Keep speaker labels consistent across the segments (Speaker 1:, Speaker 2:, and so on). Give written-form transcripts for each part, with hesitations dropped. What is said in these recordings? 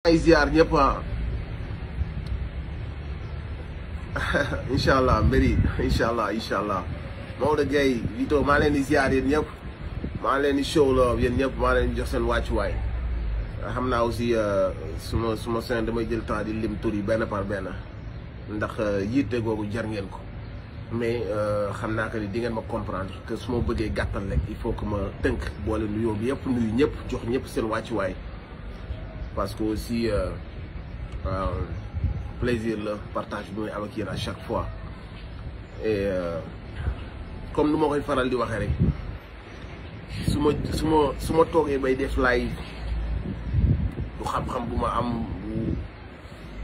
Speaker 1: ay ziar ñëpp inshallah mbiri inshallah Maodo Gueye Vito maa leen di ziar yéen ñëpp maa leen di show love yéen ñëpp maa leen di jox seen wàccuwaay xam naa aussi suma seen damay jël temps di lim tur yi benn par benn ndax yitte googu jar ngeen ko mais xam naa que ni di ngeen ma comprendre que su ma bëggee gàttal rek il faut que ma tënk boole nuyoo bi yëpp nuyu ñëpp jox ñëpp seen wàccuwaay parce que aussi plaisir la partage bi muy am ak yéen à chaque fois et comme nu ma koy faral di waxee rek su ma toogee bay def live du xam-xam bu ma am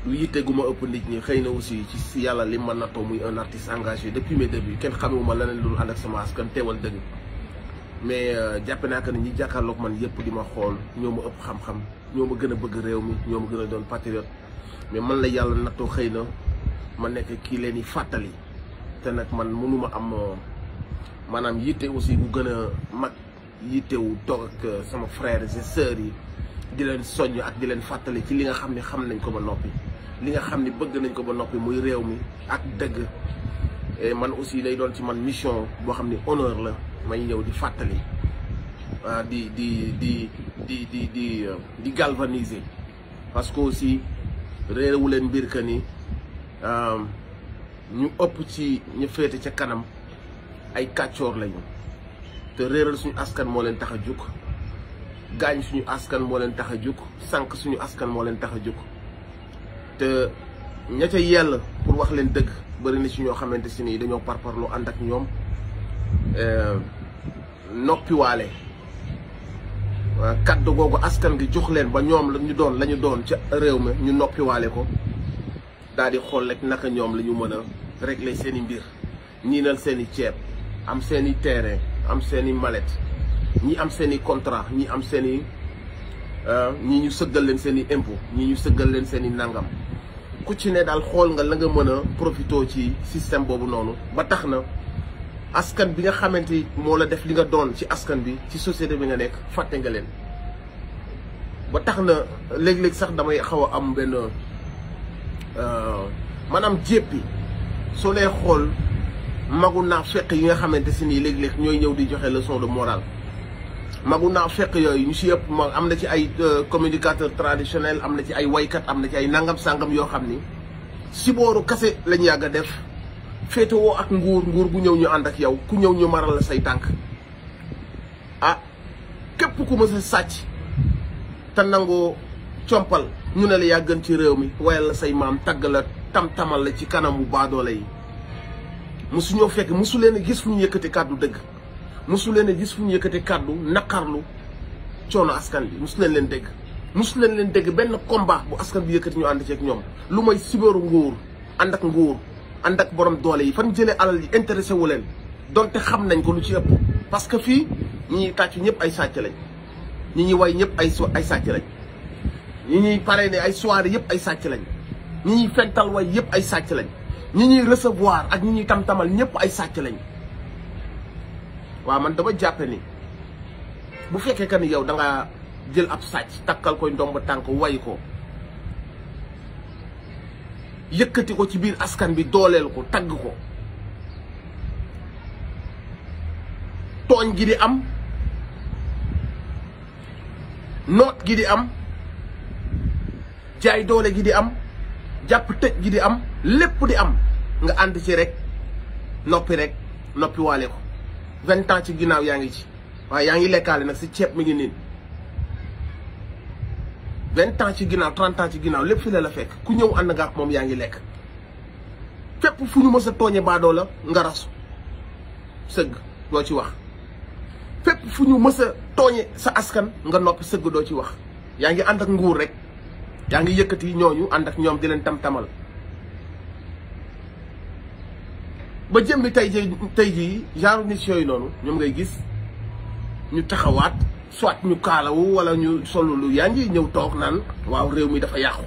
Speaker 1: lu yitte gu ma ëpp nit ñi xëy na aussi ci yàlla li ma nattoo muy un artiste engagé depuis mes débuts kenn xamewuma leneen lu ànd ak sama askan teewal dëgg mais jàppe naa que ni ñi jàkkaarloog man yëpp di ma xool ñoo ma ëpp xam-xam ñoo ma gën a bëgg réew mi ñoo ma gën a doon patriote mais man la yàlla nattoo xëy na ma nekk kii leen di fàttali te nag man mënuma am maanaam yitte aussi bu gën a mag yittewu toog ak sama frères et sœurs yi di leen soññ ak di leen fàttali ci li nga xam ne xam nañ ko ba noppi li nga xam ne bëgg nañ ko ba noppi muy réew mi ak dëgg et man aussi day doon ci man mission boo xam ne honneur la may ñëw di fàttali di galvaniser parce que aussi réewu leen mbir que ni ñu ëpp ci ñu féete ca kanam ay kàccoor lañu te réeral suñu askan moo leen tax a jóg gaañ suñu askan moo leen tax a jóg sànq suñu askan moo leen tax a jóg te ña ca yell pour wax leen dëgg bëri na ci ñoo xamante si nii dañoo parparloo ànd ak ñoom noppiwaale kaddu googu askan gi jox leen ba ñoom la ñu doon ca réew mi ñu noppiwaale ko daal di xool rek naka ñoom la ñu mën a régler seen i mbir ñiinal seen i ceeb am seen i terrain am seen i mallette ñi am seen i contrat ñi am seen i ñi ñu sëggal leen seen i impôt ñi ñu sëggal leen seen i nangam ku ci ne daal xool nga la nga mën a profité ci système boobu noonu ba tax na askan bi nga xamante moo la def li nga doon ci askan bi ci société bi nga nekk fàtte nga leen ba tax na léeg-léeg sax damay xaw a am benn maanaam jéppi soo lay xool magu naa fekk yi nga xamante si nii léeg-léeg ñooy ñëw di joxe leçon de morale magu naa fekk yooyu ñu si yëpp ma am na ci ay communicateur traditionnel am na ci ay waykat am na ci ay nangam sangam yoo xam ni si booru kase lañ yàgg a def féetewoo ak nguur bu ñëw ñu ànd ak yow ku ñëw ñu maral la say tànk képp ku mës a sàcc te nangoo compal ñu ne la yaa gën ci réew mi wayal la say maam tagg la tam-tamal la ci kanamu baadoole yi mosu ñoo fekk mosu leen a gis fu ñu yëkkati kàddu dëgg mosu leen a gis fu ñu yëkkati kàddu naqarlu coono askan bi mosu leen dégg mosu leen dégg benn combat bu askan bi yëkkati ñu ànd ci ak ñoom lu may sibaru nguur ànd ak nguur ànd ak borom doole yi fan jëlee alal yi intéressé wu leen donte xam nañ ko lu ci ëpp parce que fii ñi ñuy tàccu ñëpp ay sàcc lañ ñi ñuy way ñëpp ay sàcc lañ ñi ñuy parrainé ay soirée yëpp ay sàcc lañ ñi ñuy fental way yëpp ay sàcc lañ ñi ñuy recevoir ak ñi ñuy tam-tamal ñëpp ay sàcc lañ waaw man dama jàppe ni bu fekkee que ni yow da nga jël ab sàcc takkal koy ndomb tànk way ko yëkkati ko ci biir askan bi dooleel ko tagg ko tooñ gi di am noot gi di am jaay doole gi di am jàpp tëj gi di am lépp di am nga ànd ci rek noppi waale ko 20 ans ci ginnaaw yaa ngi ci waaye yaa ngi lekkaale nag si ceeb mi ngi niin 20 ans ci ginnaaw 30 ans ci ginnaaw lépp fi la fekk ku ñëw ànd nga ak moom yaa ngi lekk fépp fu ñu mës a tooñe baadoo la nga rasu sëgg doo ci wax fépp fu ñu mës a tooñe sa askan nga noppi sëgg doo ci wax yaa ngi ànd ak nguur rek yaa ngi yëkkati ñooñu ànd ak ñoom di leen tam-tamal ba jëmmi tey jii genre nit yooyu noonu ñoom ngay gis ñu taxawaat soit ñu kaalawu wala ñu solu lu yaa ngi ñëw toog naan waaw réew mi dafa yàqu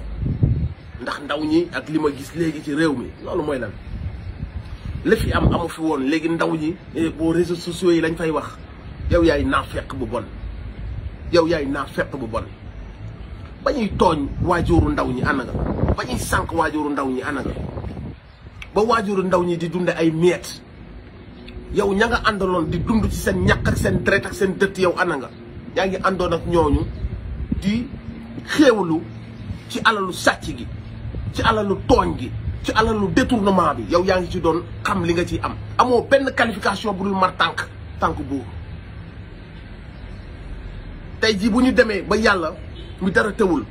Speaker 1: ndax ndaw ñi ak li ma gis léegi ci réew mi loolu mooy lan li fi amu fi woon léegi ndaw ñi boo réseaux sociaux yi lañ fay wax yow yaay naafeq bu bon yow yaay naafeq bu bon ba ñuy tooñ waajuru ndaw ñi ana nga ba ñuy sànq waajuru ndaw ñi ana nga ba waajuru ndaw ñi di dunde ay miettes yow ña nga àndaloon di dund ci seen ñàkk ak seen deret ak seen dëtt yow ana nga yaa ngi àndoon ak ñooñu di xéewlu ci alalu sàcc gi ci alalu tooñ gi ci alalu détournement bi yow yaa ngi ci doon xam li nga ciy am amoo benn qualification bu dul mar tànk buur tey jii bu ñu demee ba yàlla mi dara tewul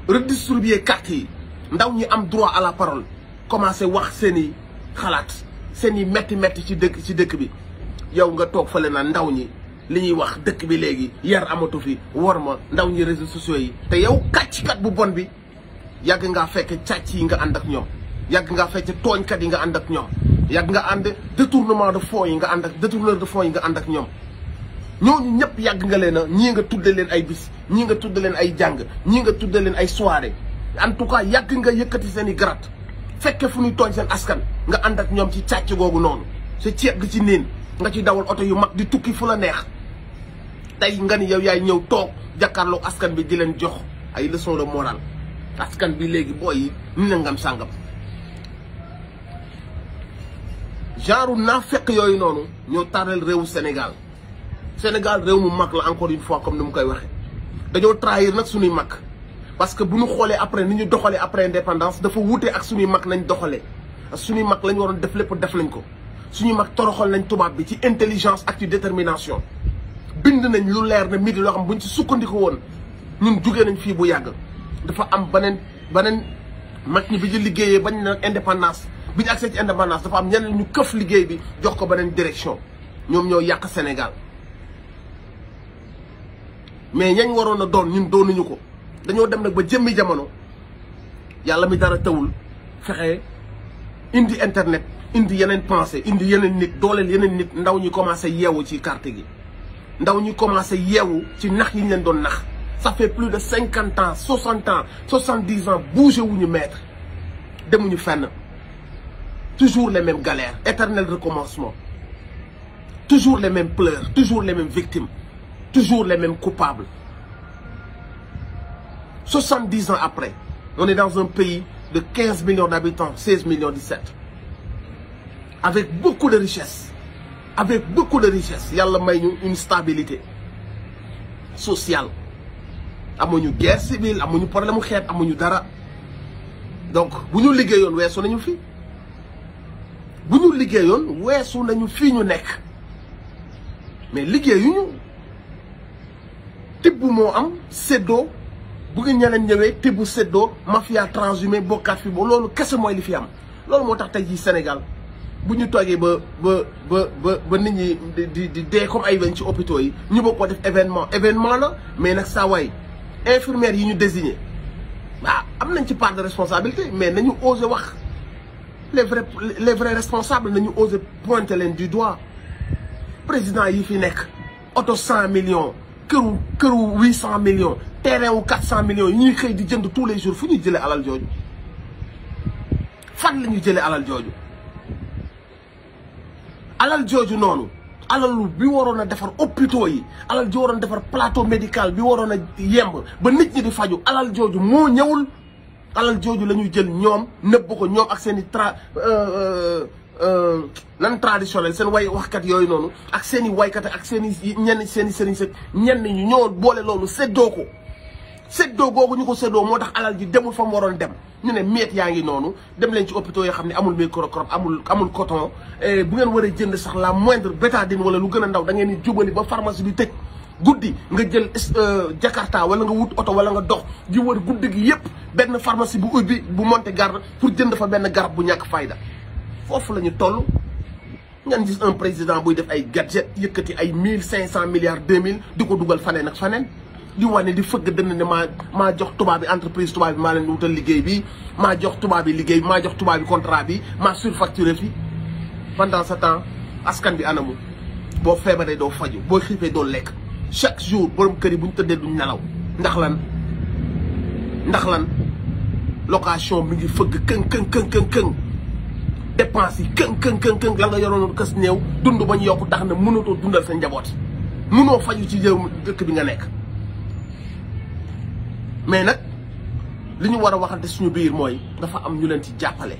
Speaker 1: redistribuer carte yi ndaw ñi am droit à la parole commencé wax seeni xalaat seeni metti ci dëkk bi yow nga toog fale na ndaw ñi li ñuy wax dëkk bi léegi yar amatu fi war ma ndaw ñi réseaux sociaux yi te yow kàcckat bu bon bi yàgg ngaa fekk càcc yi nga ànd ak ñoom yàgg ngaa fekk tooñkat yi nga ànd ak ñoom yàgg nga ànd détournement de fonds yi nga ànd ak détourneur de fonds yi nga ànd ak ñoom ñooñu ñëpp yàgg nga leen a ñii nga tudde leen ay bis ñii nga tudde leen ay jàng ñii nga tudde leen ay soirée en tout cas yàgg nga yëkkati seen i garat fekke fu ñuy tooñ seen askan nga ànd ak ñoom ci càcc googu noonu sa ceeb gi ci niin nga ci dawal oto yu mag di tukki fu la neex tey nga ni yow yaay ñëw toog jàkkaarloo askan bi di leen jox ay leçon de morale askan bi léegi booy yi ni na ngam sàngam genre naafeq yooyu noonu ñoo taaral réewu Sénégal réew mu mag la encore une fois comme ni mu koy waxee dañoo trahir nag suñuy mag parce que bu ñu xoolee après ni ñu doxalee après indépendance dafa wuute ak suñuy mag nañ doxalee ak suñuy mag lañ waroon def lépp def nañ ko suñuy mag toroxal nañ tubaab bi ci intelligence ak ci détermination bind nañ lu leer ne midi loo xam buñ ci sukkandiku woon ñun jugee nañ fii bu yàgg dafa am beneen mag ñi bi ñu liggéeyee bañ na indépendance bi ñu accès ci indépendance dafa am ñeneen ñu këf liggéey bi jox ko beneen direction ñoom ñoo yàq Sénégal mais ñañ waroon a doon ñun doonuñu ko dañoo dem nag ba jëmmi jamono yàlla mi dara tawul fexe indi internet indi yeneen pensée indi yeneen nit dooleel yeneen nit ndaw ñi commencé yeewu ci carte gi ndaw ñi commencé yeewu ci nax yi ñu leen doon nax ça fait plus de 50 ans 60 ans 70 ans bougé wuñu maître demuñu fenn toujours les mêmes galères éternel recommencement toujours les mêmes pleurs toujours les mêmes victimes toujours les mêmes coupables 70 ans après on est dans un pays de 15 millions d'habitants 16 millions 17 avec beaucoup de richesses yàlla may ñu une stabilité sociale amuñu guerre civile amuñu problème mu xeet amuñu dara donc bu ñu liggéeyoon weesu nañu fii ñu nekk mais liggéeyuñu tibb moo am séddoo bu ngi ñeneen ñëwee tibb séddoo mafia transhumé bokkaat fi ba loolu kese mooy li fi am loolu moo tax tey jii Sénégal bu ñu toogee ba nit ñi di dee comme ay weñ ci hôpitaux yi ñu bëgg ko def événement la mais nag saa waay infirmières yi ñu désigné am nañ ci part de responsabilité mais nañu osé wax les vrais responsables nañu osé pointer leen du doigt président yi fi nekk oto 100 millions këru 800 millions terrain wu 400 millions yi ñuy xëy di jënd tous les jours fu ñuy jëlee alal jooju fan la ñuy jëlee alal jooju noonu alalu bi waroon a defar hôpitaux yi alal ji waroon defar plateau médical bi waroon a yemb ba nit ñi di faju alal jooju moo ñëwul alal jooju la ñuy jël ñoom nëbb ko ñoom ak seen i traditionnel seen waxkat yooyu noonu ak seen i waykat ak seen i sëriñ sëg ñenn ñi ñoo boole loolu séddoo googu ñu ko séddoo moo tax alal ji demul fa mu waroon dem ñu ne meet yaa ngi noonu dem leen ci hôpitaux yoo xam ne amul microcrop amul coton bu ngeen waree jënd sax la moindre bétadine wala lu gën a ndaw da ngeen di jubali ba pharmacie bi tëj guddi nga jël Jakarta wala nga wut oto wala nga dox di wër guddi gi yépp benn pharmacie bu ubbi bu monté garde pour jënd fa benn garab bu ñàkk fayda foofu la ñu toll ngeen gis un président buy def ay gadget yëkkati ay 1500 milliards 2000 di ko dugal faneen ak faneen di wane di fëgg dënn ne maa jox tubaab bi entreprise tubaab bi maa leen wutal liggéey bi maa jox tubaab bi liggéey bi maa jox tubaab bi contrat bi maa surfacturé fi pendant ce temps askan bi anamu boo feebaree doo faju boo xiifee doo lekk chaque jour borom kër yi bu ñu tëddee duñ nelaw ndax lan location mi ngi fëgg këng dépense yi këng la nga yoroon kës néew dund bañ yokku tax na mënatoo dundal sa njaboot mënoo faju ci réew dëkk bi nga nekk mais nag li ñu war a waxante suñu biir mooy dafa am ñu leen ci jàppale.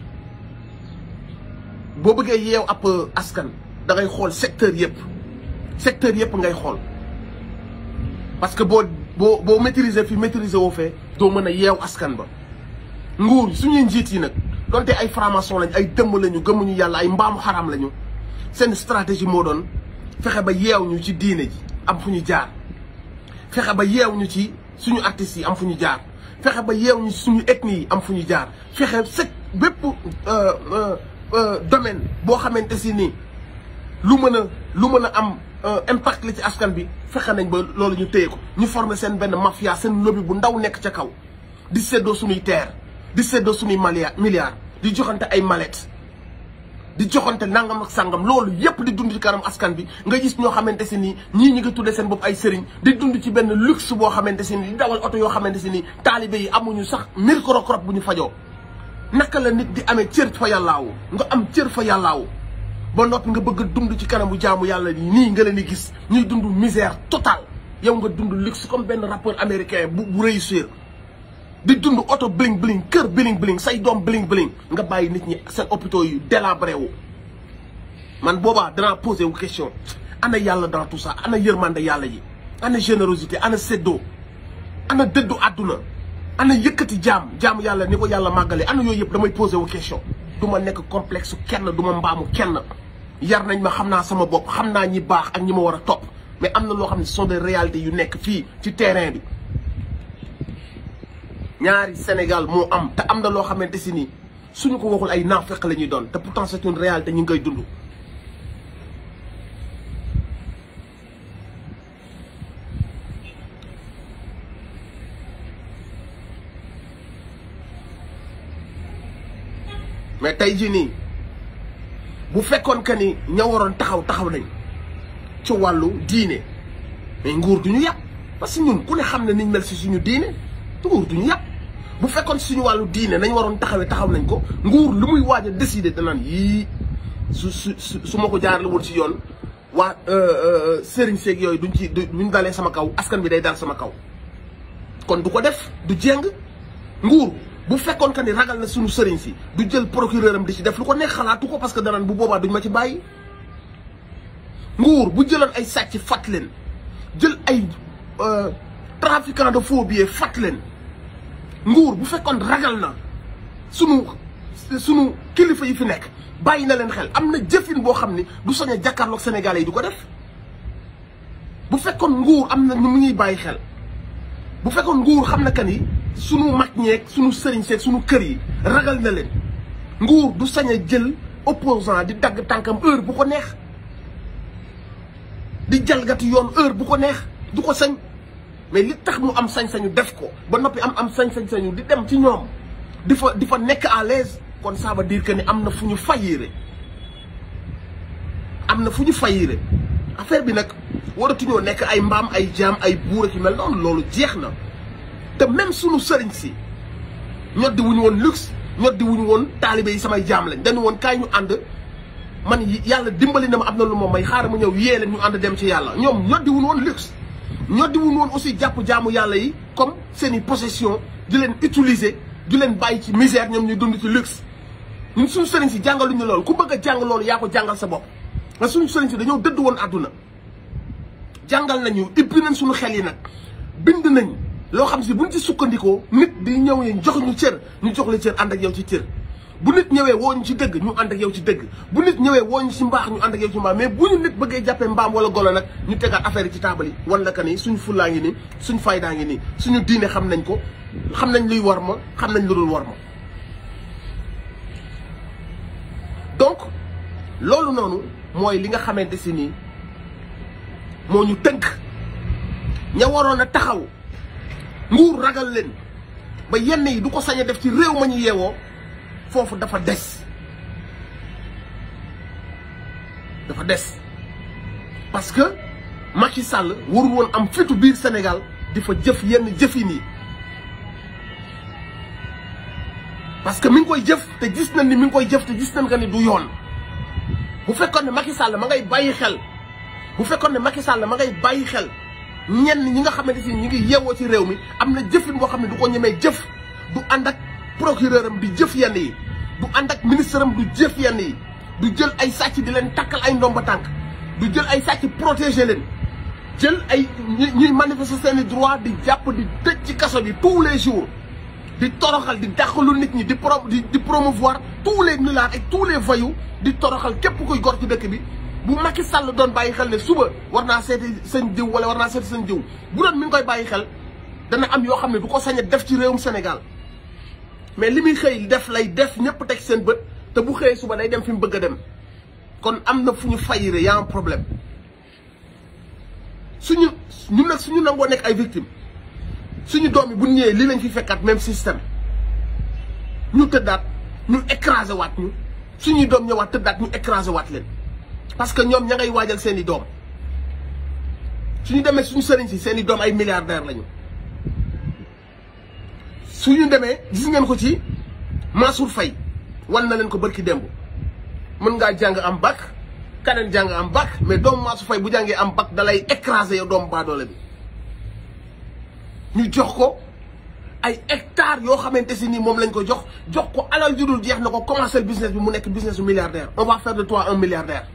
Speaker 1: boo bëggee yeew ab askan da ngay xool secteur yëpp ngay xool parce que boo maîtriser fi maîtriser woo fee doo mën a yeew askan ba. nguur suñuy njiit yi nag donte ay franc-maçon lañ ay dëmm lañu gëmuñu yàlla ay mbaamu xaram lañu seen stratégie moo doon fexe ba yeew ñu ci diine ji am fu ñu jaar fexe ba yeew ñu ci suñu artistes yi am fu ñu jaar fexe ba yeew ñu ci suñu ethnie yi am fu ñu jaar fexe bépp domaine boo xamante si ni lu mën a am impact la ci askan bi fexe nañ ba loolu ñu téye ko ñu former seen benn mafia seen lobby bu ndaw nekk ca kaw di séddoo suñuy terre di séddoo suñuy milliards di joxante ay mallette di joxante nangam ak sàngam loolu yépp di dund ci kanam askan bi nga gis ñoo xamante si nii ñii ñi ngi tudde seen bopp ay sëriñ di dund ci benn luxe boo xamante si ni di dawal oto yoo xamante si ni taalibe yi amuñu sax microcrop bu ñu fajoo. naka la nit di amee cër fa yàllaawu nga am cër fa yàllaawu ba noppi nga bëgg a dund ci kanamu jaamu yàlla nii nga leen di gis ñuy dund misère totale yow nga dund luxe comme benn rappeur américain bu réussir di dund oto bling bling kër bling bling say doom bling bling nga bàyyi nit ñi seen hôpitaux yu délabré wu. man boobaa danaa posé wu question ana yàlla dans tout ça ana yërmande yàlla yi ana générosité ana séddoo ana dëddu àdduna ana yëkkati jaam yàlla ni ko yàlla màggale ana yooyu yëpp damay posé wu question du ma nekk complexe kenn du ma mbaamu kenn yar nañ ma xam naa sama bopp xam naa ñi baax ak ñi ma war a topp mais am na loo xam ne ce sont des réalités yu nekk fii ci terrain bi ñaari Sénégal moo am te am na loo xamante si ni suñu ko waxul ay naafeq la ñuy doon te pourtant c'est une réalité ñu ngi koy dund. mais tey jii nii bu fekkoon que ni ña waroon taxaw nañ ci wàllu diine mais nguur du ñu yàpp parce que ñun ku ne xam ne niñ mel si suñu diine nguur du ñu yàpp bu fekkoon suñu wàllu diine nañ waroon taxaw nañ ko nguur lu muy waaj a décider danaan yii su ma ko jaarale woon ci yoon waa sëriñ seeg yooyu duñ dalee sama kaw askan bi day dal sama kaw kon du ko def du jéng nguur. bu fekkoon que ni ragal na suñu sëriñ si du jël procureur am di ci def lu ko nekk xalaatu ko parce que danaan bu boobaa duñ ma ci bàyyi. nguur bu jëloon ay sàcc fat leen jël ay trafiquant de faux billets fat leen nguur bu fekkoon ragal na sunu kilifa yi fi nekk bàyyi na leen xel am na jëfin boo xam ni du sañ a jàkkaarloog Sénégalais yi du ko def. bu fekkoon nguur am na ñu mu ngi bàyyi xel bu fekkoon nguur xam na que ni. sunu mag ñeeg sunu sëriñ seeg sunu kër yi ragal na leen nguur du sañ a jël opposant di dagg tànkam heure bu ko neex di jalgati yoon heure bu ko neex du ko sañ mais li tax mu am sañ-sañu def ko ba noppi am sañ-sañu di dem ci ñoom di fa nekk à l'aise kon ça veut dire que ni am na fu ñu faillir affaire bi nag waratuñoo nekk ay mbaam ay jaam ay buur ak yu mel noonu loolu jeex na. te même sunu sëriñ si ñoddi wuñu woon luxe ñoddi wuñu woon taalibe yi samay jaam lañ dañu woon kaay ñu ànd man yàlla dimbali na ma am na lu ma may xaaral ma ñëw yee leen ñu ànd dem ci yàlla ñoom ñoddi wuñu woon luxe ñoddi wuñu woon aussi jàpp jaamu yàlla yi comme seeni possession di leen utiliser di leen bàyyi ci misère ñoom ñu dund ci luxe ñun suñu sëriñ si jàngaluñu loolu ku bëgg a jàng loolu yaa ko jàngal sa bopp nga suñu sëriñ si dañoo dëdd woon àdduna jàngal nañu ibbi nañ suñu xel yi nag bind nañ loo xam si buñ ci sukkandikoo nit di ñëw ñu jox ñu cër ñu jox la cër ànd ak yow ci cër bu nit ñëwee woo ñu ci dëgg ñu ànd ak yow ci dëgg bu nit ñëwee woo ñu ci mbaax ñu ànd ak yow ci mbaax mais bu ñu nit bëggee jàppee mbaam wala golo nag ñu tegaat affaire yi ci taabal yi wan la que ni suñ fullaa ngi nii suñ faydaa ngi nii suñu diine xam nañ ko xam nañ luy war ma xam nañ lu dul war ma. donc loolu noonu mooy li nga xamante si nii moo ñu tënk ña waroon a taxaw. nguur ragal leen ba yenn yi du ko sañ a def ci réew ma ñu yeewoo foofu dafa des parce que Macky Sall warul woon am fitu biir Sénégal di fa jëf yenn jëfin yi parce que mi ngi koy jëf te gis nañ ni mi ngi koy jëf te gis nañ que ni du yoon bu fekkoon ne Macky Sall ma ngay bàyyi xel ñenn ñi nga xamante si ñi ngi yeewoo ci réew mi am na jëfin boo xam ne du ko ñemee jëf, du ànd ak procureur am di jëf yenn yi, du ànd ak ministre am du jëf yenn yi, du jël ay sàcc di leen takkal ay ndomba tànk, du jël ay sàcc protéger leen, jël ay ñuy manifester seeni droit di jàpp di tëj ci kaso bi tous les jours, di toroxal di dàqalu nit ñi di promouvoir tous les nullards et tous les voyous, di toroxal képp kuy gor ci dëkk bi. bu Macky Sall doon bàyyi xel ne suba war naa seeti seen jiw wala war naa seeti seen jiw bu doon mi ngi koy bàyyi xel dana am yoo xam ne du ko sañ a def ci réewum Sénégal, mais li muy xëy def lay def ñëpp teg seen bët te bu xëyee suba day dem fi mu bëgg a dem. kon am na fu ñu fayire y a un problème. ñun nag suñu nangoo nekk ay victimes suñu doom yi bu ñëwee lii lañ fi fekkaat même système ñu tëddaat ñu écrasé waat ñu, suñuy doom ñëwaat tëddaat ñu écrasé waat leen. parce que ñoom ña ngay waajal seen i doom suñu demee suñu sëriñ si seen i doom ay milliardaires lañu. suñu demee gis ngeen ko ci Mansour Faye wan na leen ko barki démb, mën ngaa jàng am bac keneen jàng am bac, mais doomu Mansour Faye bu jàngee am bac dalay écraser yow doomu baadoole bi. ñu jox ko ay hectares yoo xamante si nii moom lañ ko jox ko alal ju dul jeex na ko commencer business bi mu nekk business bu milliardaire. On va faire de toi un milliardaire.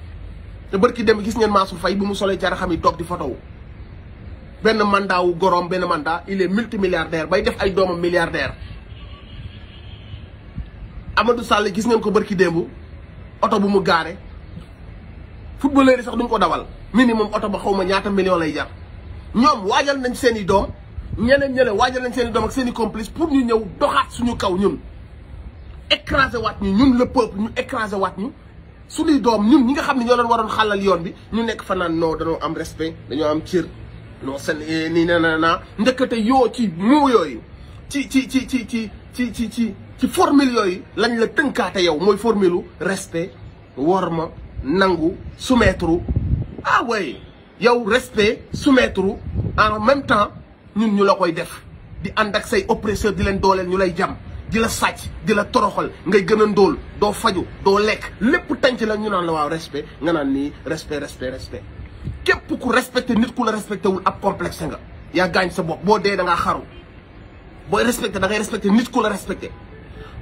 Speaker 1: te barki dem gis ngeen Mansour Faye bu mu solee cara xam yi toog di photo wu benn mandat wu goroom benn mandat, il est multimilliardaire bay def ay doomam milliardaire. Amadou Sall gis ngeen ko barki démb oto bu mu gaare footballeur yi sax duñ ko dawal minimum oto ba xaw ma ñaata million lay jar. ñoom waajal nañ seen i doom, ñeneen waajal nañ seen i doom ak seen i complice pour ñu ñëw doxaat suñu kaw ñun, écraser waat ñu ñun le peuple, ñu écraser waat ñu suñuy doom ñun ñi nga xam ne ñoo doon waroon xàllal yoon bi ñu nekk fa naan non dañoo am respect dañoo am cër non seen nii na ndëkkate yoo ci moo yooyu ci formule yooyu lañ la tënkaate yow mooy formule respect worma nangu soumettre. ah way yow respect soumettre en même temps ñun ñu la koy def di ànd ak say oppresseur di leen dooleel ñu lay jam di la sàcc di la toroxal ngay gën a ndóol doo faju doo lekk lépp tànc la ñu naan la waaw respect nga naan nii respect képp ku respecté nit ku la respecté wul ab complexe nga yaa gaañ sa bopp. boo dee da ngaa xaru. booy respecté da ngay respecté nit ku la respecté,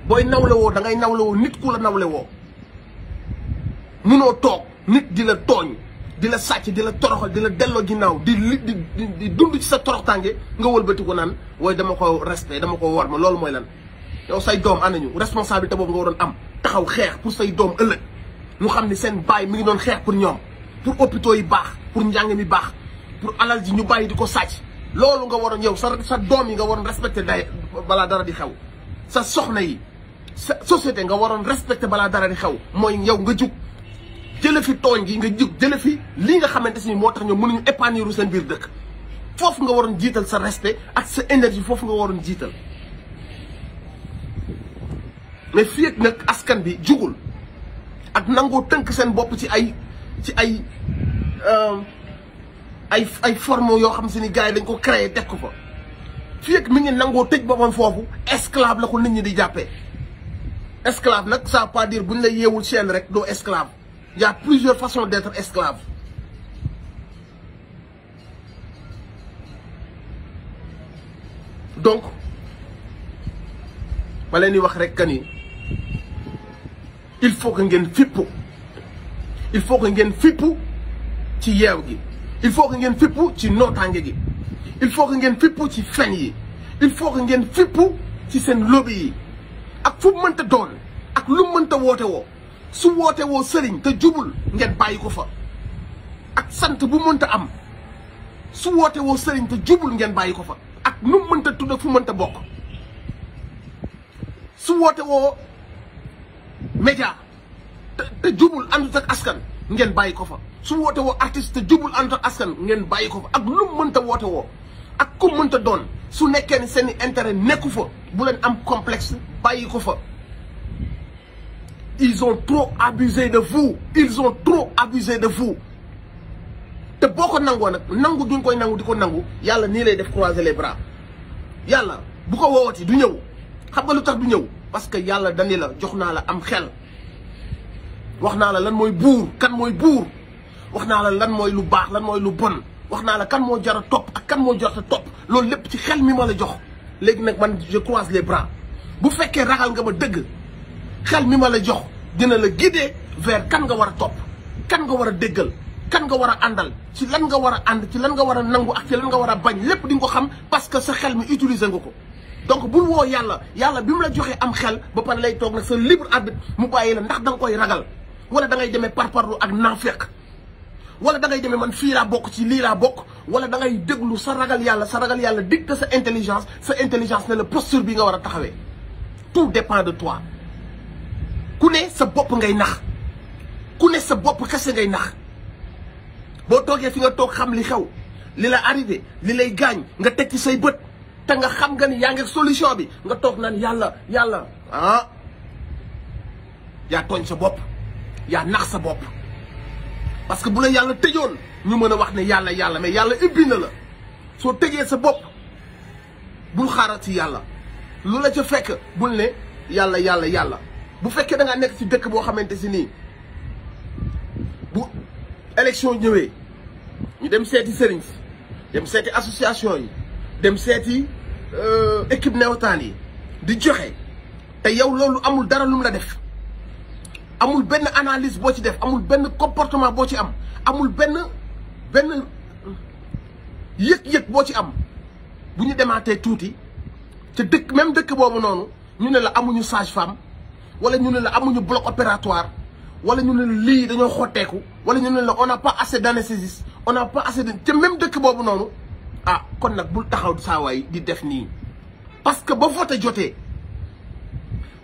Speaker 1: booy nawle woo da ngay nawle woo nit ku la nawle woo. munoo toog nit di la tooñ di la sàcc di la toroxal di la delloo ginnaaw di dund ci sa toroxtànge nga wëlbati ko naan waaye dama ko respect dama ko war ma. loolu mooy lan? yow say doom anañu responsabilité boobu nga waroon am taxaw xeex pour say doom ëllëg ñu xam ne seen baay mi ngi doon xeex pour ñoom, pour hôpitaux yi baax, pour njàng mi baax, pour alal ji ñu bàyyi di ko sàcc. loolu nga waroon yow sa doom yi nga waroon respecté day balaa dara di xew. sa soxna yi sa société nga waroon respecté balaa dara di xew. mooy yow nga jug jële fi tooñ gi, nga jug jële fi lii nga xamante si moo tax ñoom mënuñu épanouir seen biir dëkk. foofu nga waroon jiital sa respect ak sa énergie, foofu nga waroon jiital. mais fii ak nag askan bi jugul ak nangoo tënk seen bopp ci ay forme yoo xam si ni gars yi dañ ko créé teg ko fa. fii ak mi ngi nangoo tëj boppam foofu, esclave la ko nit ñi di jàppee. esclave nag ça veut pas dire bu ñu la yeewul chaîne rek doo esclave. Il y a plusieurs façons d'être esclave. donc ma leen di wax rek que ni il faut que ngeen fippu, il faut que ngeen fippu ci yeew gi, il faut que ngeen fippu ci nootaange gi, il faut que ngeen fippu ci fen yi, il faut que ngeen fippu ci seen lobby yi. ak fu mënta doon ak lu mënta woote woo, su woote woo sëriñ te jubul ngeen bàyyi ko fa. ak sant bu mënta am su woote woo sëriñ te jubul ngeen bàyyi ko fa. ak nu mënta tudd ak fu mënta bokk. su woote woo média te jubul àndut ak askan ngeen bàyyi ko fa. su woote woo artiste te jubul àndut ak askan ngeen bàyyi ko fa. ak lu mënta woote woo ak ku mënta doon su nekkee ni seeni intérêt nekku fa bu leen am complexe bàyyi ko fa. ils ont trop abusé de vous, ils ont trop abusé de vous. te boo ko nangoo nag nangu duñ koy nangu di ko nangu yàlla nii lay def croiser les bras. yàlla bu ko woowati du ñëw. xam nga lu tax du ñëw parce que yàlla dani la jox naa la am xel, wax naa la lan mooy buur kan mooy buur, wax naa la lan mooy lu baax lan mooy lu bon, wax naa la kan moo jar a topp ak kan moo jar a topp loolu lépp ci xel mi ma la jox léegi nag man je croise les bras bu fekkee ragal nga ma dëgg xel mi ma la jox dina la guider vers kan nga war a topp kan nga war a déggal kan nga war a àndal ci lan nga war a ànd ci lan nga war a nangu ak ci lan nga war a bañ lépp di nga ko xam parce que sa xel mi utiliser nga ko donc bul woo yàlla bi mu la joxee am xel ba pare lay toog nag sa libre arbitre mu bàyyi la ndax da nga koy ragal wala da ngay demee parparlu ak naafeq wala da ngay demee man fii laa bokk ci lii laa bokk wala da ngay déglu sa ragal yàlla dicte sa intelligence ne la posture bi nga war a taxawee tout dépend de toi ku ne sa bopp ngay nax ku ne sa bopp kese ngay nax boo toogee fi nga toog xam li xew li la arrivé li lay gaañ nga teg ci say bët te nga xam nga ni yaa ngi solution bi nga toog naan yàlla ah yaa tooñ sa bopp yaa nax sa bopp parce que bu la yàlla tëjoon ñu mën a wax ne yàlla mais yàlla ubbi na la soo tëjee sa bopp bul xaaral ci yàlla lu la ca fekk bul ne yàlla bu fekkee da nga nekk ci dëkk boo xamante si nii bu élection ñëwee ñu dem seeti sëriñ si dem seeti association yi dem seeti équipe nawetaan yi di joxe te yow loolu amul dara lu mu la def amul benn analyse boo ci def amul benn comportement boo ci am amul benn yëg-yëg boo ci am bu ñu demaatee tuuti ca dëkk même dëkk boobu noonu ñu ne la amuñu sage-femme wala ñu ne la amuñu bloc opératoire wala ñu ne la lii dañoo xotteeku wala ñu ne la on n'a pas assez d'anesthésistes on n'a pas assez de ca même dëkk boobu noonu ah kon nag bul taxaw saa waay di def nii parce que ba vote jotee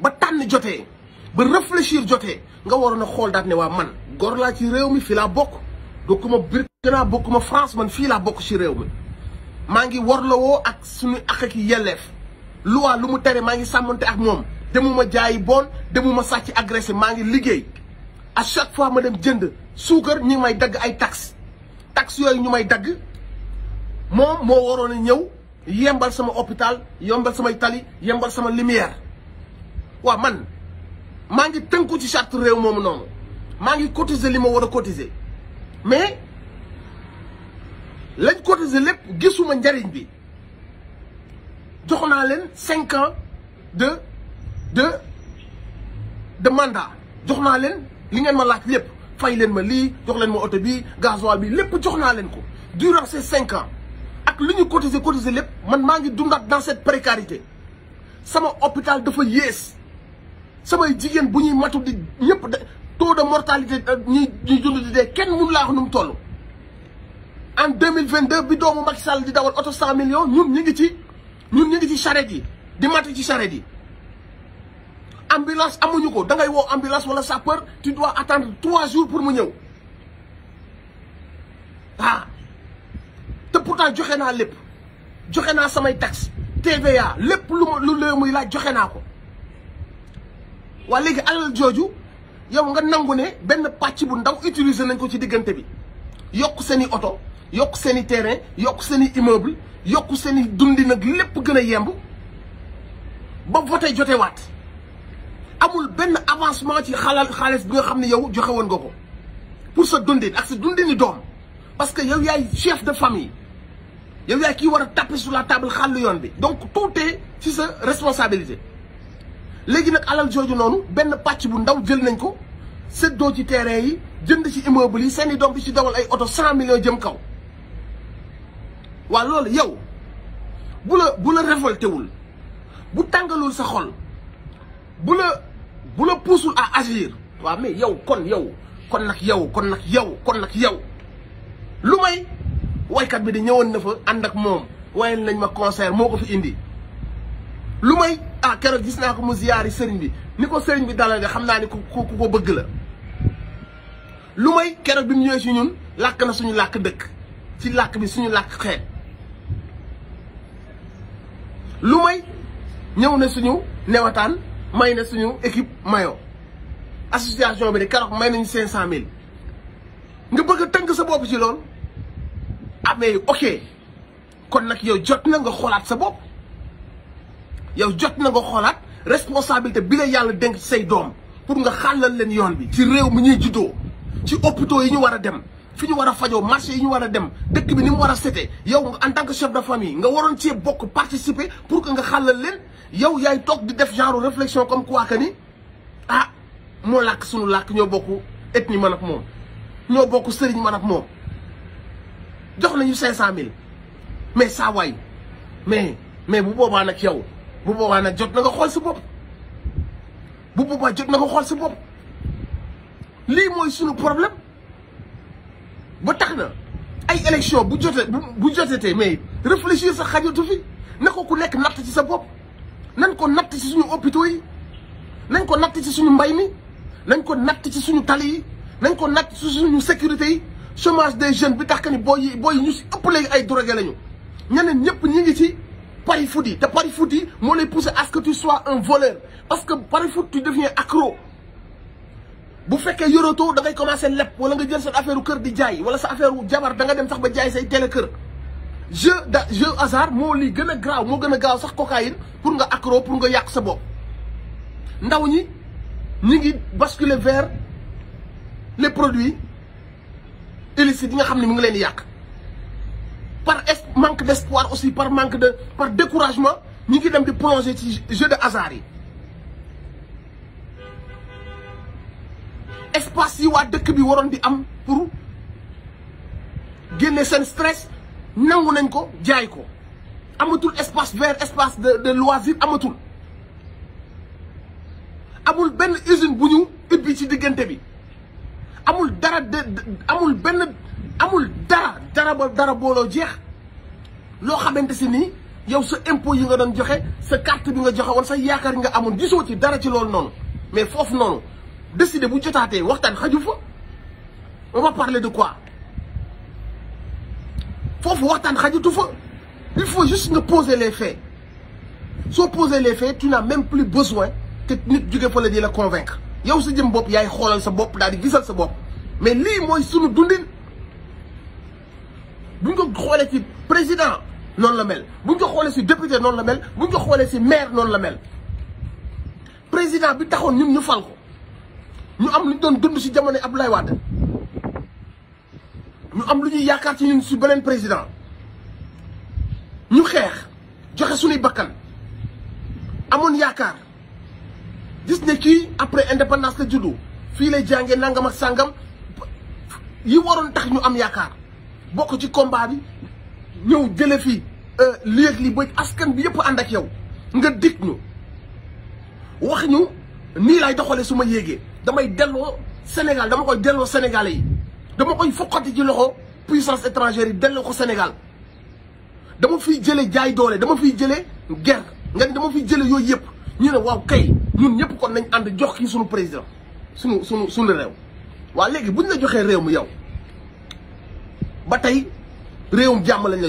Speaker 1: ba tànn jotee ba réfléchir jotee nga waroon a xool daal ne waa man góor laa ci réew mi fii laa bokk bokkuma Burkina bokkuma France man fii laa bokk ci réew mi maa ngi warlawoo ak suñu ak i yelleef loi lu mu tere maa ngi sàmmante ak moom demuma jaayi bon demuma sàcc agressé maa ngi liggéey à chaque fois ma dem jënd suukar ñi may dagg ay taxes yooyu ñu may dagg moom moo waroon a ñëw yembal sama hôpital yembal samay tali yembal sama lumière waaw man maa ngi tënku ci charte réew moomu noonu maa ngi cotiser li ma war a cotiser mais lañ cotiser lépp gisuma njariñ bi jox naa leen 5 ans de mandat jox naa leen li ngeen ma laaj lépp fay leen ma lii jox leen ma oto bi gasoil bi lépp jox naa leen ko durant ces 5 ans ak li ñu cotiser lépp man maa ngi dundaat dans cette précarité sama hôpital dafa yées samay jigéen bu ñuy matu di ñëpp de taux de mortalité ñuy dund di dee kenn mënu laa wax nu mu toll. en 2022 bi doomu Macky Sall di dawal oto 100 millions ñun ñu ngi ci charrette yi di matu ci charrette yi. ambulance amuñu ko da ngay woo ambulance wala sapeur tu dois attendre 3 jours pour mu ñëw te pourtant joxe naa lépp joxe naa samay taxe TVA lépp lu lee muy laaj joxe naa ko. waa léegi alal jooju yow nga nangu ne benn pàcc bu ndaw utiliser nañ ko ci diggante bi yokk seen i oto yokk seen i terrain yokk seen i immeuble yokk seen i dundi nag lépp gën a yemb ba voté jotewaat amul benn avancement ci xaalis bi nga xam ne yow joxe woon nga ko pour sa dundin ak sa dundini doom parce que yow yaay chef de famille yow yaay kii war a taper sur la table xàll yoon bi donc tout est ci sa responsabilité. léegi nag alal jooju noonu benn pàcc bu ndaw jël nañ ko séddoo ci terrain yi jënd ci immeuble yi seen i doom bi ci dawal ay oto 100 millions jëm kaw waa loolu yow bu la révolté wul bu tàngalul sa xol bu la puusul à agir waaw mais yow kon nag yow lu may waykat bi di ñëwoon na fa ànd ak moom wayal nañ ma concert moo ko fi indi lu may keroog gis naa ko mu ziyaari sëriñ bi ni ko sëriñ bi dalal nga xam naa ni ku ko bëgg la lu may keroog bi mu ñëwee si ñun làkk na suñu làkk dëkk ci làkk bi suñu làkk xeet lu may ñëw na suñu newataan may na suñu équipe mayo association bi de keroog may nañu 500 000 nga bëgg a tënk sa bopp ci loolu mais ok kon nag yow jot na nga xoolaat sa bopp yow jot na nga xoolaat responsabilité bi la yàlla dénk ci say doom pour nga xàllal leen yoon bi ci réew mi ñuy juddoo ci hôpitaux yi ñu war a dem fi ñu war a fajoo marché yi ñu war a dem dëkk bi ni mu war a setee yow en tant que chef de famille nga waroon cee bokk participer pour que nga xàllal leen yow yaay toog di def genre réflexion comme quoi que ni ah moo làkk suñu làkk ñoo bokk ethnie man ak moom ñoo bokk sëriñ man ak moom jox nañu 500000 mais saa waay mais bu boobaa nag yow bu boobaa nag jot na nga xool si bopp bu boobaa jot na nga xool si bopp lii mooy suñu problème ba tax na ay élection bu jotetee mais réfléchir sax xajatu fi na ko ku nekk natt ci sa bopp nañ ko natt ci suñu hôpitaux yi nañ ko natt ci suñu mbay mi nañ ko natt ci suñu tali yi nañ ko natt ci suñu sécurité yi chômage des jeunes bi tax que ni booy yi ñu si ëpp léegi ay drogué lañu ñeneen ñëpp ñi ngi ci pari foot yi te pari foot yi moo lay pousser à ce que tu sois un voleur parce que pari foot tu deviens accro bu fekkee yorotoo da ngay commencer lepp wala nga jël sa affaire kër di jaay wala sa affaire jabar da nga dem sax ba jaay say télé kër jeu hasard moo li gën a graaw moo gën a gaaw sax cocaïne pour nga accro pour nga yàq sa bopp ndaw ñi ngi basculer vers les produits illicites yi nga xam ne mu ngi leen di yàq par manque d'espoir aussi par découragement ñi ngi dem di plonger ci jeu de hasard yi espace yi waa dëkk bi waroon di am pour génne seen stress nangu nañ ko jaay ko amatul espace vert espace de loisir amatul amul benn usine bu ñu ubbi ci diggante bi amul dara amul dara booloo jeex loo xamante si nii yow sa impôt yi nga doon joxe sa carte bi nga joxe wala sa yaakaar yi nga amoon gisoo ci dara ci loolu noonu mais foofu noonu décider bu jotaatee waxtaan xaju fa on va parler de quoi foofu waxtaan xajutu fa il faut juste nga poser les faits soo poser les faits tu n'as même plus besoin que nit jóge fa la di la convaincre yow sa jëm bopp yaay xoolal sa bopp daal di gisal sa bopp mais lii mooy sunu dundin buñ ko xoolee ci président noonu la mel buñ ko xoolee ci député noonu la mel buñ ko xoolee ci maire noonu la mel président bi taxoon ñun ñu fal ko ñu am lu ñu doon dund ci jamono Abdoulaye Wade ñu am lu ñuy yaakaar ci ñun ci beneen président ñu xeex joxe suñuy bakkan amoon yaakaar gis ne kii après indépendance la juddu fii lay jàngee nangam ak sàngam yi waroon tax ñu am yaakaar bokk ci combat bi ñëw jële fii léegi ba askan bi yëpp ànd ak yow nga dig ñu wax ñu nii laay doxalee su ma yéegee damay delloo Sénégal dama koy delloo Sénégalais yi dama koy foqati ci loxo puissance étrangère yi delloo ko Sénégal dama fiy jële jaay doole dama fiy jële guerre nga ni dama fiy jële yooyu yëpp ñu ne waaw kay ñun ñëpp kon nañ ànd jox kii suñu président suñu réew waaw léegi buñ la joxee réew mi yow ba tey réewum jàmm lañ la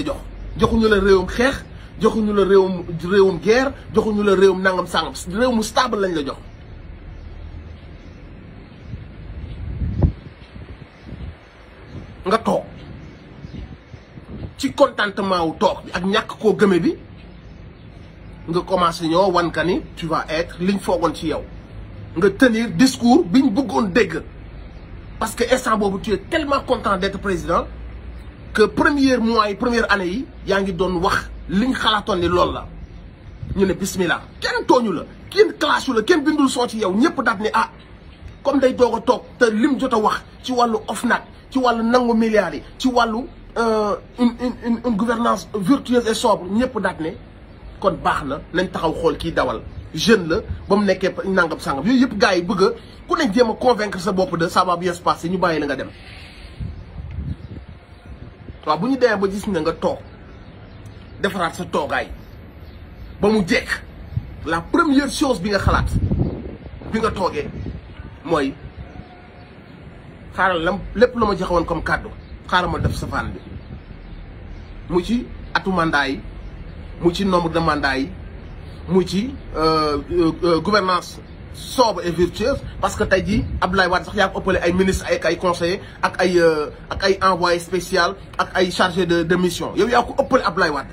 Speaker 1: joxuñu la réewum xeex joxuñu la réewum guerre joxuñu la réewum nangam sangam réew mu stable lañ la jox nga toog ci contentement wu toog bi ak ñàkk koo gëme bi nga commencé ñoo wan ka ni tu vas être liñ foogoon ci yow nga tenir discours biñ bëggoon dégg parce que instant boobu tu es tellement content d'être président que première mois yi première année yi yaa ngi doon wax liñ xalaatoon ni loolu la ñu ne bismillah kenn tooñu la kenn classe la kenn bindul soo ci yow ñëpp daat ni ah comme day doog a toog te lim jot a wax ci wàllu OFNAC ci wàllu nangu milliards yi ci wàllu une gouvernance vertueuse et sobre ñëpp daat ne kon baax na nañ taxaw xool kii dawal jeune la ba mu nekkee nangam sangam yooyu yëpp gars yi bëgg a ku ne jéem a convaincre sa bopp de ça va bien se passer ñu bàyyi la nga dem waaw bu ñu demee ba gis na nga toog defaraat sa toogaay ba mu jekk la première chose bi nga xalaat bi nga toogee mooy xaaral lépp la ma joxe woon comme kàddu xaaral ma def safaan bi mu ci atu mandat yi mu ci nombre de mandat yi mu ci gouvernance sobre et vertueuse parce que tey jii Abdoulaye Wade sax yaa ko ëppale ay ministre ak ay conseillers ak ay envoyé spécial ak ay chargé de mission yow yaa ko ëppale Abdoulaye Wade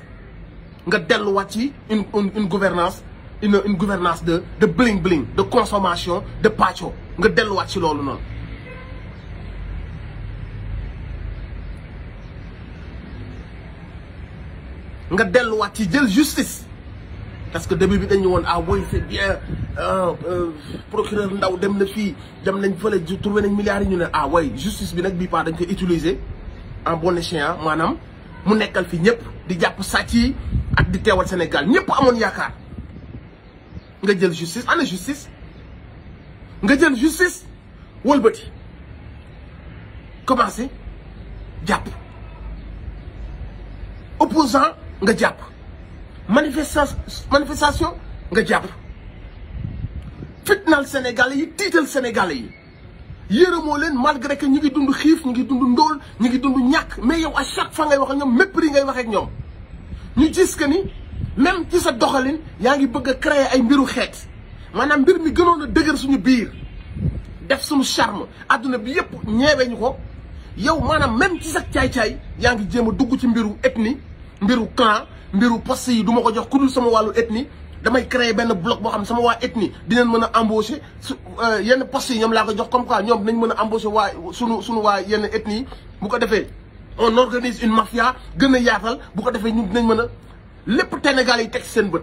Speaker 1: nga delluwaat ci une gouvernance une gouvernance de bling bling de consommation de pàccoo nga delluwaat ci loolu noonu nga delluwaat ci jël justice parce que début bi dañu woon ah oui c'est bien procureur ndaw dem na fii dem nañ fële trouvé nañ milliards yi ñu ne ah oui justice bi nag bii pas dañ koy utiliser en bon escient maanaam mu nekkal fi ñëpp di jàpp sàcc yi ak di teewal Sénégal ñëpp amoon yaakaar nga jël justice ana justice nga jël justice wëlbati commencé jàpp opposant nga jàpp manifestation nga jàpp fitnaal Sénégalais yi tiital Sénégalais yi yërëmoo leen malgré que ñu ngi dund xiif ñu ngi dund ndóol ñu ngi dund ñàkk mais yow à chaque fois ngay wax ak ñoom mépris ngay wax ak ñoom ñu gis que ni même ci sa doxalin yaa ngi bëgg a créer ay mbiru xeet maanaam mbir mi gënoon a dëgër suñu biir def suñu charme adduna bi yëpp ñeewee ñu ko yow maanaam même ci sa caay-caay yaa ngi jéem a dugg ci mbiru ethnie mbiru clan mbiru poste yi du ma ko jox ku dul sama wàllu ethnie damay créer benn bloc boo xam ne sama waa ethnie dinañ mën a embaucher yenn poste yi ñoom laa ko jox comme quoi ñoom dinañ mën a embaucher waa sunu waa yenn ethnie yi bu ko defee on organise une mafia gën a yaatal bu ko defee ñun dinañ mën a lépp Sénégal yi teg ci seen bët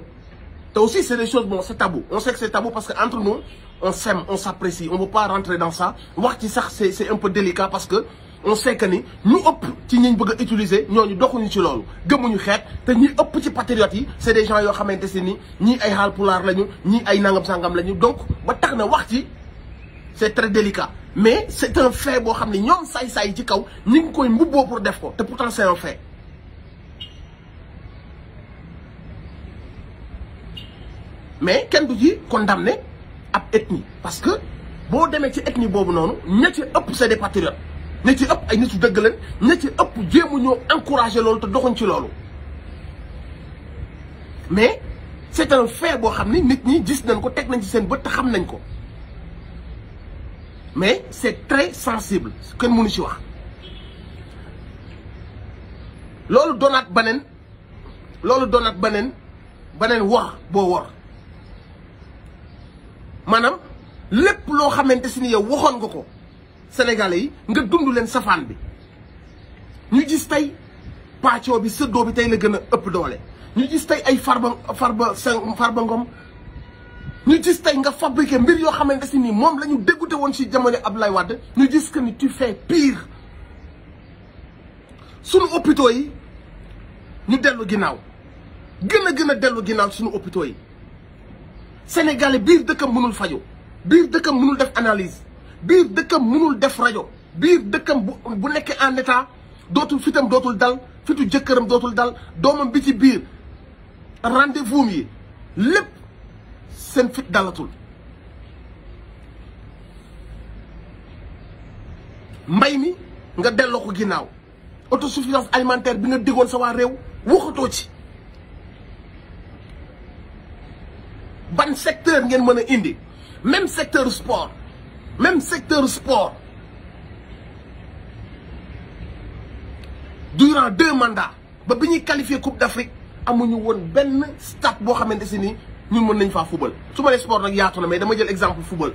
Speaker 1: te aussi c'est des choses bon c'est tabou on sait que c'est tabou parce que entre nous on s'aime on s'apprécie on veut pas rentrer dans ça wax ci sax c'est un peu délicat parce que on sait que ni ñu ëpp ci ñiñ bëgg a utiliser ñooñu doxuñu ci loolu gëmuñu xeet te ñi ëpp ci patriotes yi c'est des gens yoo xamante si ni ñii ay Haalpulaar lañu ñii ay nangam sangam lañu donc ba tax na wax ci c'est très délicat mais c'est un fait boo xam ne ñoom saay-saay yi ci kaw ñi ngi koy mbubboo pour def ko te pourtant c'est un fait mais kenn du ci condamné ab ethnie parce que boo demee ci ethnie boobu noonu ña ci ëpp c'est des patriotes ña ci ëpp ay nitu dëgg lañ ña ci ëpp jéemu ñoo encouragé loolu te doxuñ ci loolu mais c'est un fait boo xam ni nit ñi gis nañ ko teg nañ ci seen bët te xam nañ ko mais c'est très sensible kenn mënu ci wax loolu doonaat beneen wax boo war maanaam lépp loo xamante si ni yow waxoon nga ko Sénégalais yi nga dund leen safaan bi ñu gis tey pàccoo bi sëddoo bi tey la gën a ëpp doole ñu gis tey ay Farba Ngom ñu gis tey nga fabriqué mbir yoo xamante si ni moom la ñu dégoûté woon ci jamono Abdoulaye Wade ñu gis que ni tu fais pire sunu hôpitaux yi ñu dellu ginnaaw gën a dellu ginnaaw sunu hôpitaux yi Sénégalais biir dëkkam mënul faju biir dëkkam mënul def analyse biir dëkkam mënul def rajo biir dëkkam bu nekkee en état dootul fitam dootul dal fitu jëkkëram dootul dal doomam bi ci biir rendez-vous yi lépp seen fit dalatul mbay mi nga delloo ko ginnaaw autosuffisance alimentaire bi nga diggoon sa waa réew waxatoo ci ban secteur ngeen mën a indi même secteur sport durant 2 mandats ba bi ñuy qualifier Coupe d'Afrique amuñu woon benn stade boo xamante si ni ñun mën nañ faa football su ma nee sport nag yaatu na mais dama jël exemple football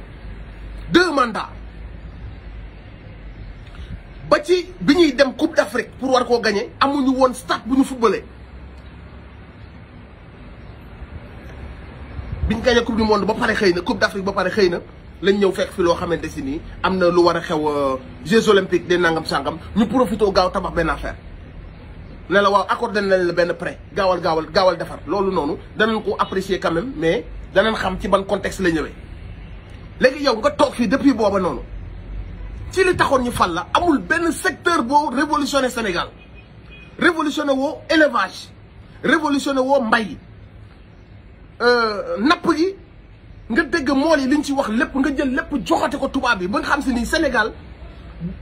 Speaker 1: 2 mandats ba ci bi ñuy dem Coupe d'Afrique pour war koo gagner amuñu woon stade bu ñu footballee biñ gagné Coupe du monde ba pare xëy na Coupe d'Afrique ba pare xëy na lañ ñëw fekk fi loo xamante si nii am na lu war a xew Jeux olympiques des nangam sangam ñu profité gaaw tabax benn affaire ne la waaw accordé nañ la benn prêt gaawal defar loolu noonu danañ ko apprécier quand même mais danañ xam ci ban contexte la ñëwee. léegi yow nga toog fii depuis booba noonu ci li taxoon ñu fal la amul benn secteur boo révolutionné Sénégal révolutionné woo élevage révolutionné woo mbay napp gi. nga dégg mool yi liñ ci wax lépp nga jël lépp joxate ko tubaab bi ba nga xam si ni Sénégal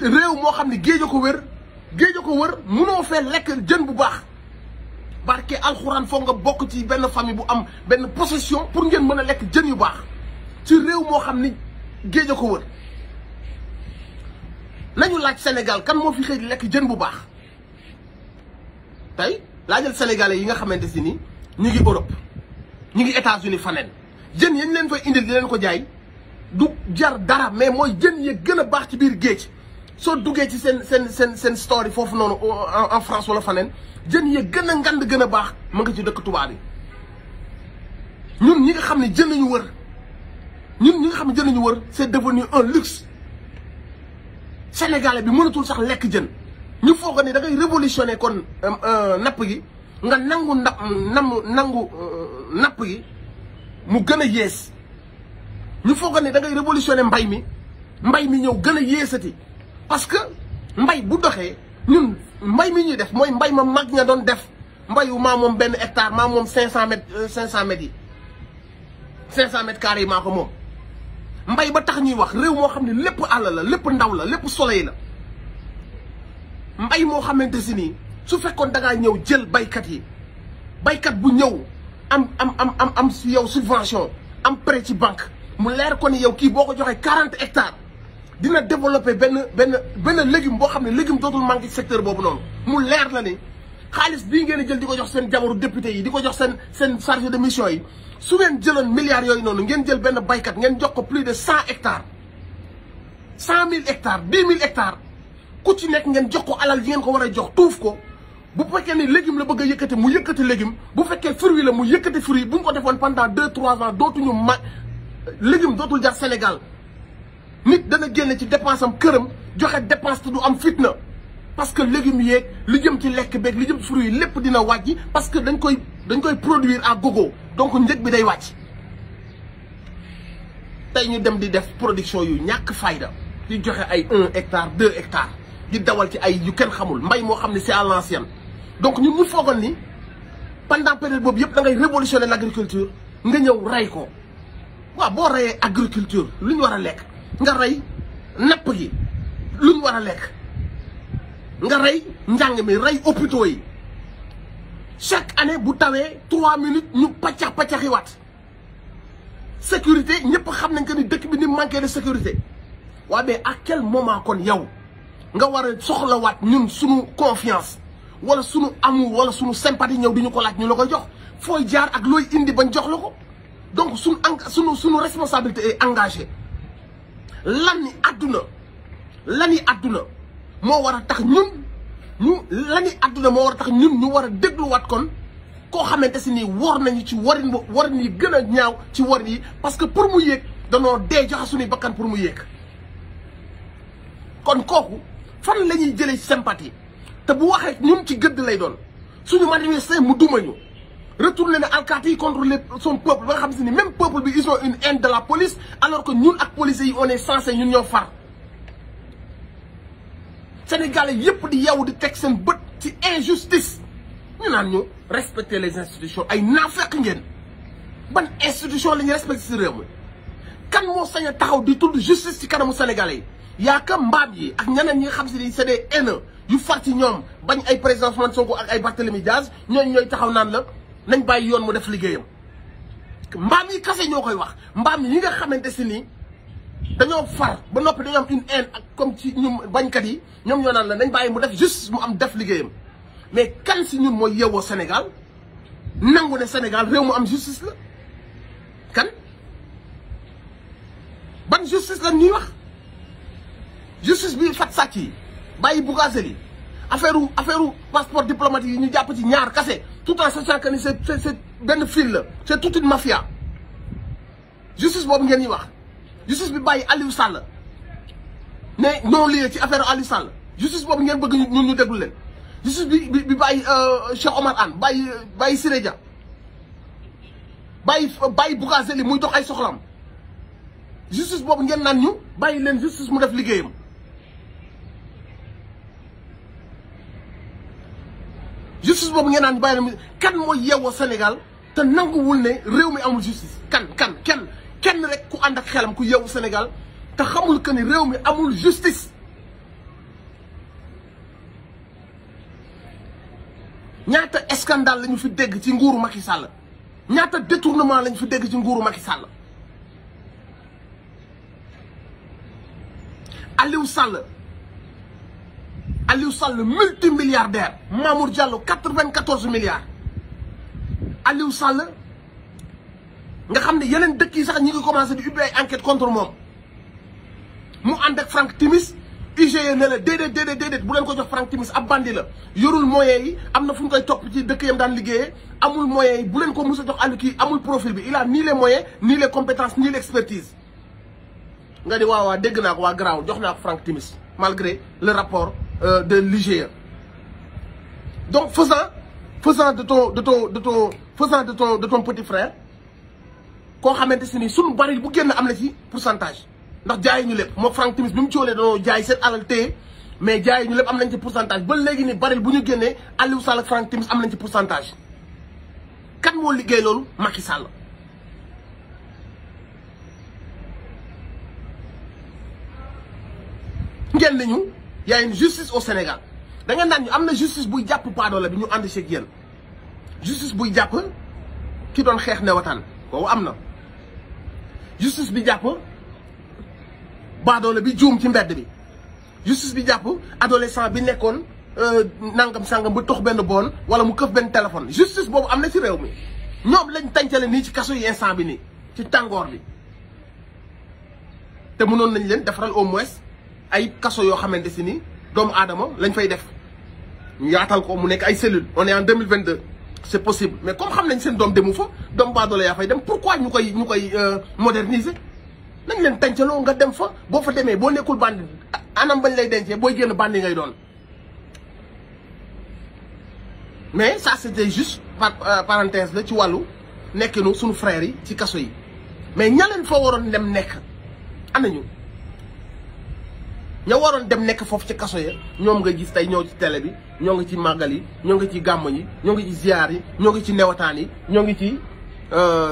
Speaker 1: réew moo xam ne géej ko wër munoo fee lekk jën bu baax barke alxuraan foog nga bokk ci benn famille bu am benn possession pour ngeen mën a lekk jën yu baax ci réew moo xam ni géej ko wër nañu laaj Sénégal kan moo fi xëy di lekk jën bu baax tey laajal sénégalais yi nga xamante si ni ñu ngi Europe ñu ngi États-Unis faneen jën yañ leen fay indil di leen ko jaay du jar dara mais mooy jën ya gën a baax ci biir géej soo duggee ci seen story foofu noonu en France wala faneen jën yi gën a ngand gën a baax ma nga ci dëkk tubaab yi ñun ñi nga xam ne jën nañu wër ñun ñi nga xam ne jën nañu wër c'est devenu un luxe sénégalais bi mënatul sax lekk jën ñu foog ni da ngay révolutionner kon napp gi nga nangu nangu napp gi mu gën a yées ñu foog ni da ngay révolutionner mbay mi ñëw gën a yéesati parce que mbay bu doxee ñun mbay mi ñuy def mooy mbay ma mag nga doon def mbayu maa moom benn hectare maa moom 500 mètres yi 500 mètres carrés yi maa ko moom mbay ba tax ñuy wax réew moo xam ne lépp àll la lépp ndaw la lépp soleil la mbay moo xamante si nii su fekkoon da ngaa ñëw jël baykat yi baykat bu ñëw am si yow subvention am prêt ci banque mu leer ko ni yow kii boo ko joxee 40 hectares dina développer benn légume boo xam ne légume dootul manqué secteur boobu noonu mu leer la ni xaalis bii ngeen jël di ko jox seen jabaru député yi di ko jox seen chargé de mission yi su ngeen jëloon milliards yooyu noonu ngeen jël benn baykat ngeen jox ko plus de 100 hectares 100 000 hectares 10 000 hectares ku ci nekk ngeen jox ko alal yi ngeen ko war a jox tuuf ko bu fekkee ni légume la bëgg a yëkkati mu yëkkati légume bu fekkee fruit la mu yëkkati fruit bu ñu ko defoon pendant 2-3 ans dootuñu légume dootul jar Sénégal nit dana génne ci dépense am këram joxe dépense te du am fitna parce que légumes yeeg li jëm ci lekk beeg li jëm ci fruit yi lépp dina wàcc parce que dañ koy produire à gogo donc njëg bi day wàcc. tey ñu dem di def production yu ñàkk fayda di joxe ay 1 hectare 2 hectares di dawal ci ay yu kenn xamul mbay moo xam ne c'est à l'ancienne donc ñun ñu foogoon ni pendant période boobu yëpp da ngay révolutionner l'agriculture nga ñëw rey ko waaw boo reyee agriculture lu ñu war a lekk nga rey napp gi lu ñu war a lekk nga rey njàng mi rey hôpitaux yi chaque année bu tawee 3 minutes ñu paccaxiwaat sécurité ñëpp xam nañ que ni dëkk bi ni manqué de sécurité waaye mais à quel moment kon yow nga war a soxlawaat ñun suñu confiance wala suñu amour wala suñu sympathie ñëw di ñu ko laaj ñu la koy jox fooy jaar ak looy indi bañ jox la ko donc suñu responsabilité est engagée lan ni àdduna moo war a tax ñun ñu war a dégluwaat kon koo xamante si nii war nañu ci warin yi gën a ñaaw ci warin yi parce que pour mu yéeg danoo dee joxe suñuy bakkan pour mu yéeg kon kooku fan la ñuy jëlee sympathie te bu waxee ñun ci gëdd lay doon suñu manifester mu duma ñu retourner na alkaati yi contre son peuple ba nga xam si ni même peuple bi ils ont une haine de la police alors que ñun ak policiers yi on est censé ñun ñoo far Sénégalais yépp di yow di teg seen bët ci injustice ñu naan ñu respecter les institutions ay naafeq ngeen ban institution la ñuy respecter ci réew mi kan moo sañ a taxaw di tudd justice ci kanamu Sénégalais yi yaa ka mbaam yi ak ñeneen ñi nga xam si ni c'est des haineux yu far ci ñoom bañ ay président Ousmane Sonko ak ay Barthélémy Diaz ñooy taxaw naan la nañ bàyyi yoon mu def liggéeyam mbaam yi kase ñoo koy wax mbaam yi nga xamante si ni dañoo far ba noppi dañoo am une haine ak comme ci ñum bañkat yi ñoom ñoo naan la nañ bàyyi mu def justice mu am def liggéeyam mais kan si ñun mooy yeewoo Sénégal nangu ne Sénégal réew mu am justice la kan ban justice la ñuy wax justice bi fat sàcc yi bàyyi Bougazelli yi affaire passeport diplomatique yi ñu jàpp ci ñaar kase tout en sachant que ni c'est benn fil la c'est toute une mafia justice boobu ngeen ñuy wax justice bi bàyyi Aliou Sall ne non lié ci affaire Aliou Sall justice boobu ngeen bëgg ñun ñu déglu leen justice bi bàyyi Cheikh Omar Anne bàyyi Siré Dia bàyyi Bougazelli muy dox ay soxlam justice boobu ngeen naan ñu bàyyi leen justice mu def liggéeyam justice boobu ngeen naan bàyyi leen kan mooy yeewoo Sénégal te nanguwul ne réew mi amul justice kenn rek ku ànd ak xelam ku yeewu Sénégal te xamul que ni réew mi amul justice ñaata scandale lañu fi dégg ci nguuru Macky Sall ñaata détournement lañu fi dégg ci nguuru Macky Sall Aliou Sall multimilliardaire Mamour Diallo 94 milliards Aliou Sall nga xam ne yeneen dëkk yi sax ñi ngi commencé di ubbi ay enquête contre moom mu ànd ak Franck Timis IGE ne la déedéet bu leen ko jox Franck Timis ab bandi la yorul moyens yi am na fu ñu koy topp ci dëkk yam daan liggéeyee amul moyens yi bu leen ko mos a jox àll kii amul profil bi il a ni les moyens ni les compétences ni l'expertise nga di waaw dégg naa ko waa garaaw jox naa ko Franck Timis malgré le rapport de l'IGE. Donc faisant de ton petit frère koo xamante si ni sunu baril bu génn am na ci pourcentage ndax jaay ñu lépp moo Franck Timis bi mu coolee dañoo jaay seen alal téye mais jaay ñu lépp am nañ ci pourcentage ba léegi ni baril bu ñu génnee Aliou Sall ak Franck Timis am nañ ci pourcentage kan moo liggéey loolu Macky Sall. ngeen nañu y a une justice au Sénégal da ngeen naan ñu am na justice buy jàpp paadoola bi ñu ànd seeg yéen justice buy jàpp ki doon xeex newataan kooku am na justice bi jàpp baadoola bi juum ci mbedd bi justice bi jàpp adolescent bi nekkoon nangam sangam ba tox benn boon wala mu këf benn téléphone justice boobu am na ci réew mi ñoom lañ tàncale nii ci kaso yi instant bi nii ci tàngoor bi te mënoon nañ leen defaral au moins ay kaso yoo xamante si ni doomu aadama lañ fay def ñu yaatal ko mu nekk ay cellules on est en 2022 c'est possible mais comme xam nañ seen doom demu fa doom baadoole yaa fay dem pourquoi ñu koy moderniser nañ leen tàncaloo nga dem fa boo fa demee boo nekkul bandi anam bañ lay dencee booy génn bandi ngay doon mais ça c'était juste parenthèse la ci wàllu nekkinu suñu frères yi ci kaso yi mais ña leen fa waroon dem nekk anañu ña waroon dem nekk foofu ci kaso ya ñoom nga gis tey ñoo ci télé bi ñoo ngi ci màggal yi ñoo ngi ci gàmmo yi ñoo ngi ci ziar yi ñoo ngi ci newataan yi ñoo ngi ci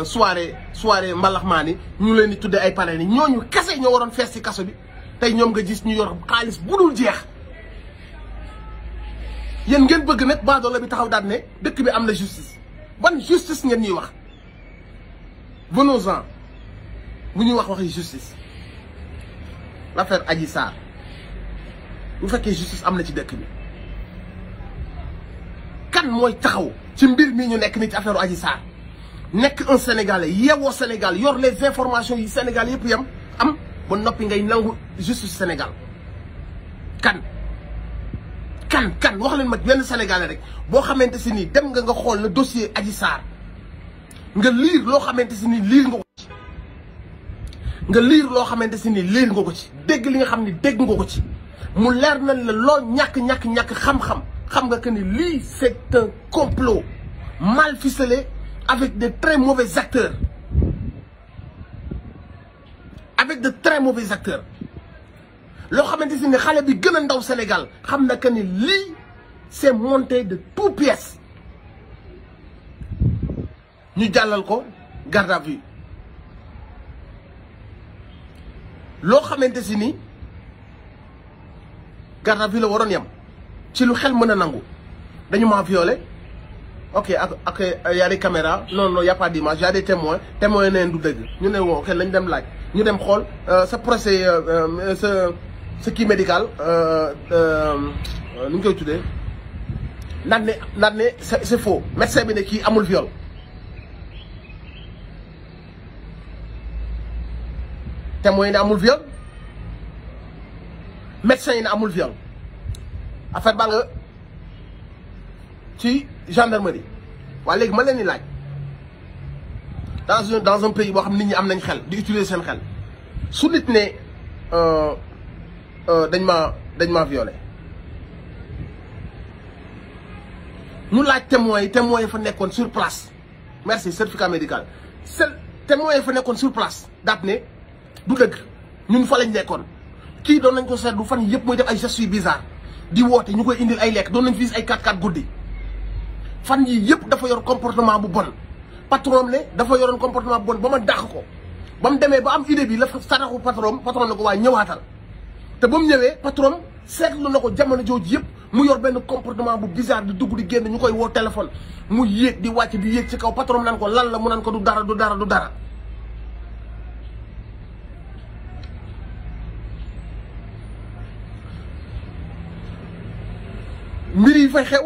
Speaker 1: soirée mbalaxmaan yi ñu leen di tudde ay parrain yi ñooñu kese ñoo waroon fees ci kaso bi tey ñoom nga gis ñu yor xaalis bu dul jeex yéen ngeen bëgg nag baadoola bi taxaw daal ne dëkk bi am na justice ban justice ngeen ñuy wax venons-en bu ñuy waxi justice l'affaire Adji Sarr bu fekkee justice am na ci dëkk bi kan mooy taxaw ci mbir mi ñu nekk ni ci affaire Adji Sarr nekk un Sénégalais yeewoo Sénégal yor les informations yi Sénégal yëpp yam am ba noppi ngay nangu justice Sénégal kan wax leen ma benn Sénégalais rek boo xamante si nii dem nga xool le dossier Adji Sarr nga liir loo xamante si nii liir nga ko ci nga liir loo xamante si nii liir nga ko ci dégg li nga xam ni dégg nga ko ci mu leer na la loo ñàkk xam-xam xam nga que ni lii c'est un complot mal ficelé avec de très mauvais acteurs loo xamante si ni xale bi gën a ndaw Sénégal xam na que ni lii c'est monté de toutes pièces ñu jàllal ko garde à vue loo xamante si ni garde à vue la waroon yam ci lu xel mën a nangu dañu maa violé ok ak y a des caméras non y a pas d'image y a des témoins neen du dëgg ñu ne woo ok lañ dem laaj ñu dem xool sa procès sa kii médical nu ñu koy tuddee naan ne c'est faux médecin bi ne kii amul viol témoin yi ne amul viol médecin yi ne amul viol affaire baa nga ci gendarmerie waaye léegi ma leen di laaj dans un pays boo xam nit ñi am nañ xel di utiliser seen xel su nit ne dañ ma violé ñu laaj témoins yi fa nekkoon sur place merci certificat médical témoins yi fa nekkoon sur place daat ne du dëgg ñun fa lañ nekkoon kii doon nañ ko seetlu fan yëpp muy def ay gestes yu bizarre di woote ñu koy indil ay lekk doon nañ fi gis ay 4x4 guddi fan yii yëpp dafa yor comportement bu bon patron ne dafa yoroon comportement bu bon ba ma dàq ko ba mu demee ba am idée bi la saraxu patron na ko waaye ñëwaatal te ba mu ñëwee patron seetlu na ko jamono jooju yëpp mu yor benn comportement bu bizarre di dugg di génn ñu koy woo téléphone mu yéeg di wàcc di yéeg ci kaw patron nan ko lan la mu nan ko du dara mbir yi fay xew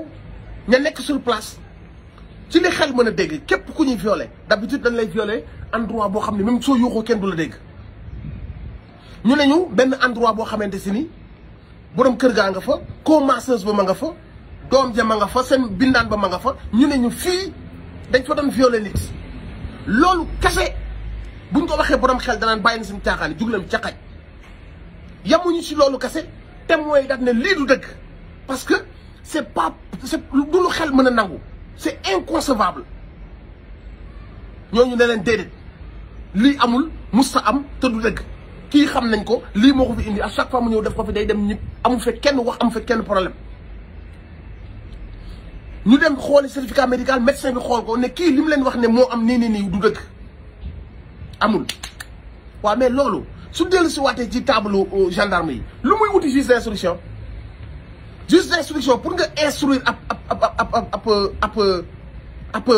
Speaker 1: ña nekk sur place ci li xel mën a dégg képp ku ñuy violé d'habitude dañ lay violé endroit boo xam ne même soo yuuxoo kenn du la dégg ñu ne ñu benn endroit boo xamante si ni borom kër gaa nga fa co-masseuse ba ma nga fa doom ja ma nga fa seen bindaan ba ma nga fa ñu ne ñu fii dañ fa doon violer nit loolu kese buñ ko waxee borom xel danaan bàyyi na suñu caaxaan yi juglam ca xaj yamuñu si loolu kese te mooy daat ne lii du dëgg parce que c'est du lu xel mën a nangu c'est inconcevable ñooñu ne leen déedéet lii amul musta am te du dëgg kii xam nañ ko lii moo ko fi indi à chaque fois mu ñëw def ko fi day dem ñib amu fekk kenn wax amu fekk kenn problème ñu dem xooli certificat médical médecin bi xool ko ne kii li mu leen wax ne moo am nii du dëgg amul. waaw mais loolu su dellu si waatee ci table gendarme yi lu muy wuti juge d'instruction pour nga instruire ab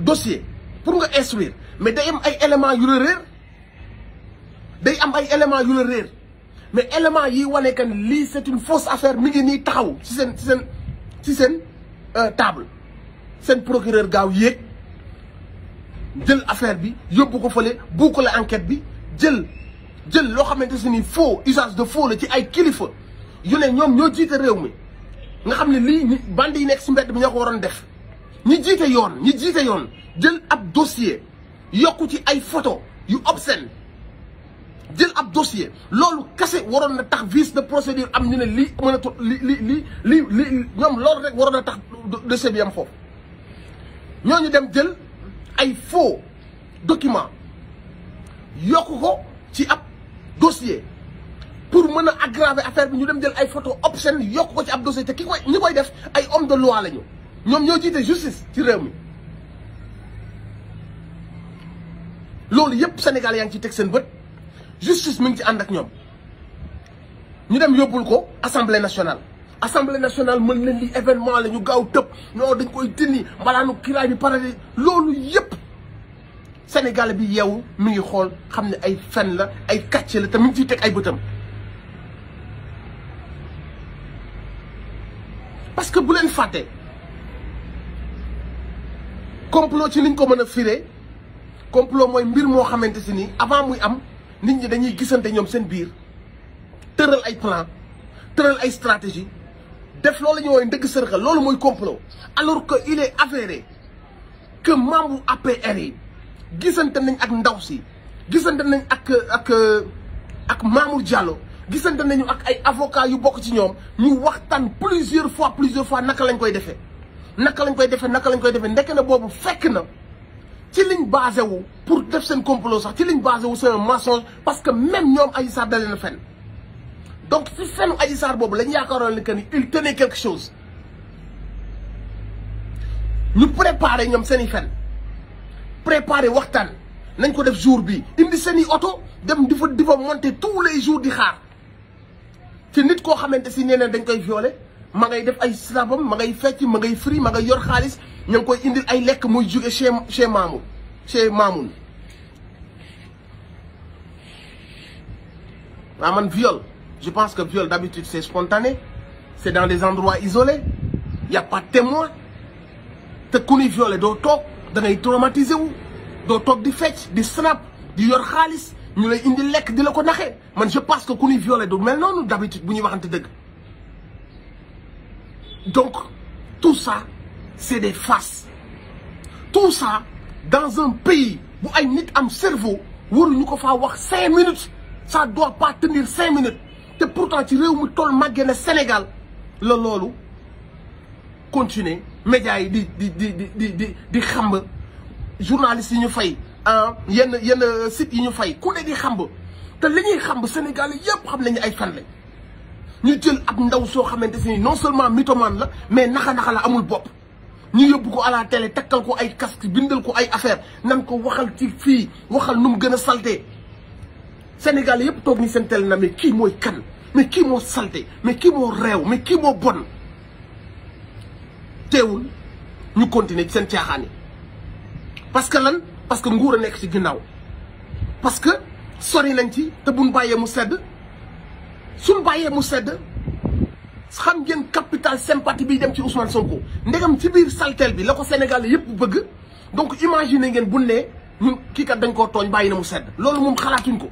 Speaker 1: dossier pour nga instruire mais day am ay éléments yu la réer mais éléments yi wane que lii c'est une fausse affaire mi ngi nii taxaw ci seen table seen procureur gaaw yéeg jël affaire bi yóbbu ko fële boucler enquête bi jël loo xamante si ni faux usage de faux la ci ay kilifa yu ne ñoom ñoo jiite réew mi nga xam ne lii bande yi nekk si mbedd bi ñoo ko waroon def ñi jiite yoon jël ab dossier yokku ci ay photo yu obscène jël ab dossier loolu kese waroon na tax vice de procédure am ñu ne lii mën a li ñoom loolu rek waroon na tax dossier bi am foofu ñooñu dem jël ay faux document yokku ko ci ab dossier pour mën a aggraver affaire bi ñu dem jël ay photo obscène yokku ko ci ab dossier te ñi koy def ay homme de loi lañu ñoom ñoo jiite justice ci réew mi loolu yépp Sénégal yaa ngi ci teg seen bët justice mi ngi ci ànd ak ñoom ñu dem yóbbul ko assemblée nationale mën leen li événement la ñu gaaw tëb non dañ koy dindi mbalaanu kiraay bi parade loolu yépp Sénégal bi yeewu mi ngi xool xam ne ay fen la ay kàcce la te mi ngi ciy teg ay bëtam parce que bu leen fàtte complot ci niñ ko mën a firee complot mooy mbir moo xamante si ni avant muy am nit ñi dañuy gisante ñoom seen biir tëral ay plan tëral ay stratégie def loolu la ñuy woowee ndëgg sërxal loolu mooy complot alors que il est avéré que membre APR yi gisante nañ ak ndaw si gisante nañ ak Mamour Diallo gisante nañu ak ay avocats yu bokk ci ñoom ñu waxtaan plusieurs fois naka lañ koy defee ndekk na boobu fekk na ci liñ basé wu pour def seen complot sax ci liñ basé wu c'est un mensonge parce que même ñoom Adji Sarr da leen a fen donc ci fenu Adji Sarr boobu lañ yaakaaroon ni que ni il tenait quelque chose ñu préparé ñoom seen i fen préparé waxtaan nañ ko def jour bi indi seen i oto dem di fa monter tous les jours di xaar ci nit koo xamante si nee na dañ koy violer ma ngay def ay slabam ma ngay fecc ma ngay free ma ngay yor xaalis ña ngi koy indil ay lekk muy jóge chez Mamoun waaw man viol je pense que viol d'habitude c'est spontané c'est dans des endroits isolés y a pas de témoin te ku ñuy violé doo toog da ngay traumatisé wu doo toog di fecc di snap di yor xaalis ñu lay indi lekk di la ko naxee man je pense que ku ñuy violé du mel noonu d'habitude bu ñuy waxante dëgg donc tout ça c'est des farces tout ça dans un pays bu ay nit am cerveau waruñu ko faa wax 5 minutes ça doit pas tenir 5 minutes te pourtant ci réew mi toll màggee na Sénégal la loolu continuer médias yi di xamb journalistes yi ñu fay yenn sites yi ñu fay ku ne di xamb te li ñuy xamb Sénégal yépp xam nañu ay fan lañ ñu jël ab ndaw soo xamante si non seulement mythomane la mais naxa la amul bopp ñu yóbbu ko à la télé takkal ko ay casque bindal ko ay affaire nan ko waxal ci fii waxal nu mu gën a salté Sénégal yépp toog ni seen télé na mais kii mooy kan mais kii moo salté mais kii moo réew mais kii moo bon teewul ñu continuer ci seen caaxaan yi parce que lan parce que nguur a nekk ci ginnaaw parce que sori nañ ci te buñ bàyyee mu sedd suñ bàyyee mu sedd xam ngeen capital sympathie bi dem ci Ousmane Sonko ndegam ci biir saltel bi la ko Sénégal yépp bëgg donc imaginer ngeen bu ne ñun kii kat dañ koo tooñ bàyyi na mu sedd loolu moom xalaatuñ ko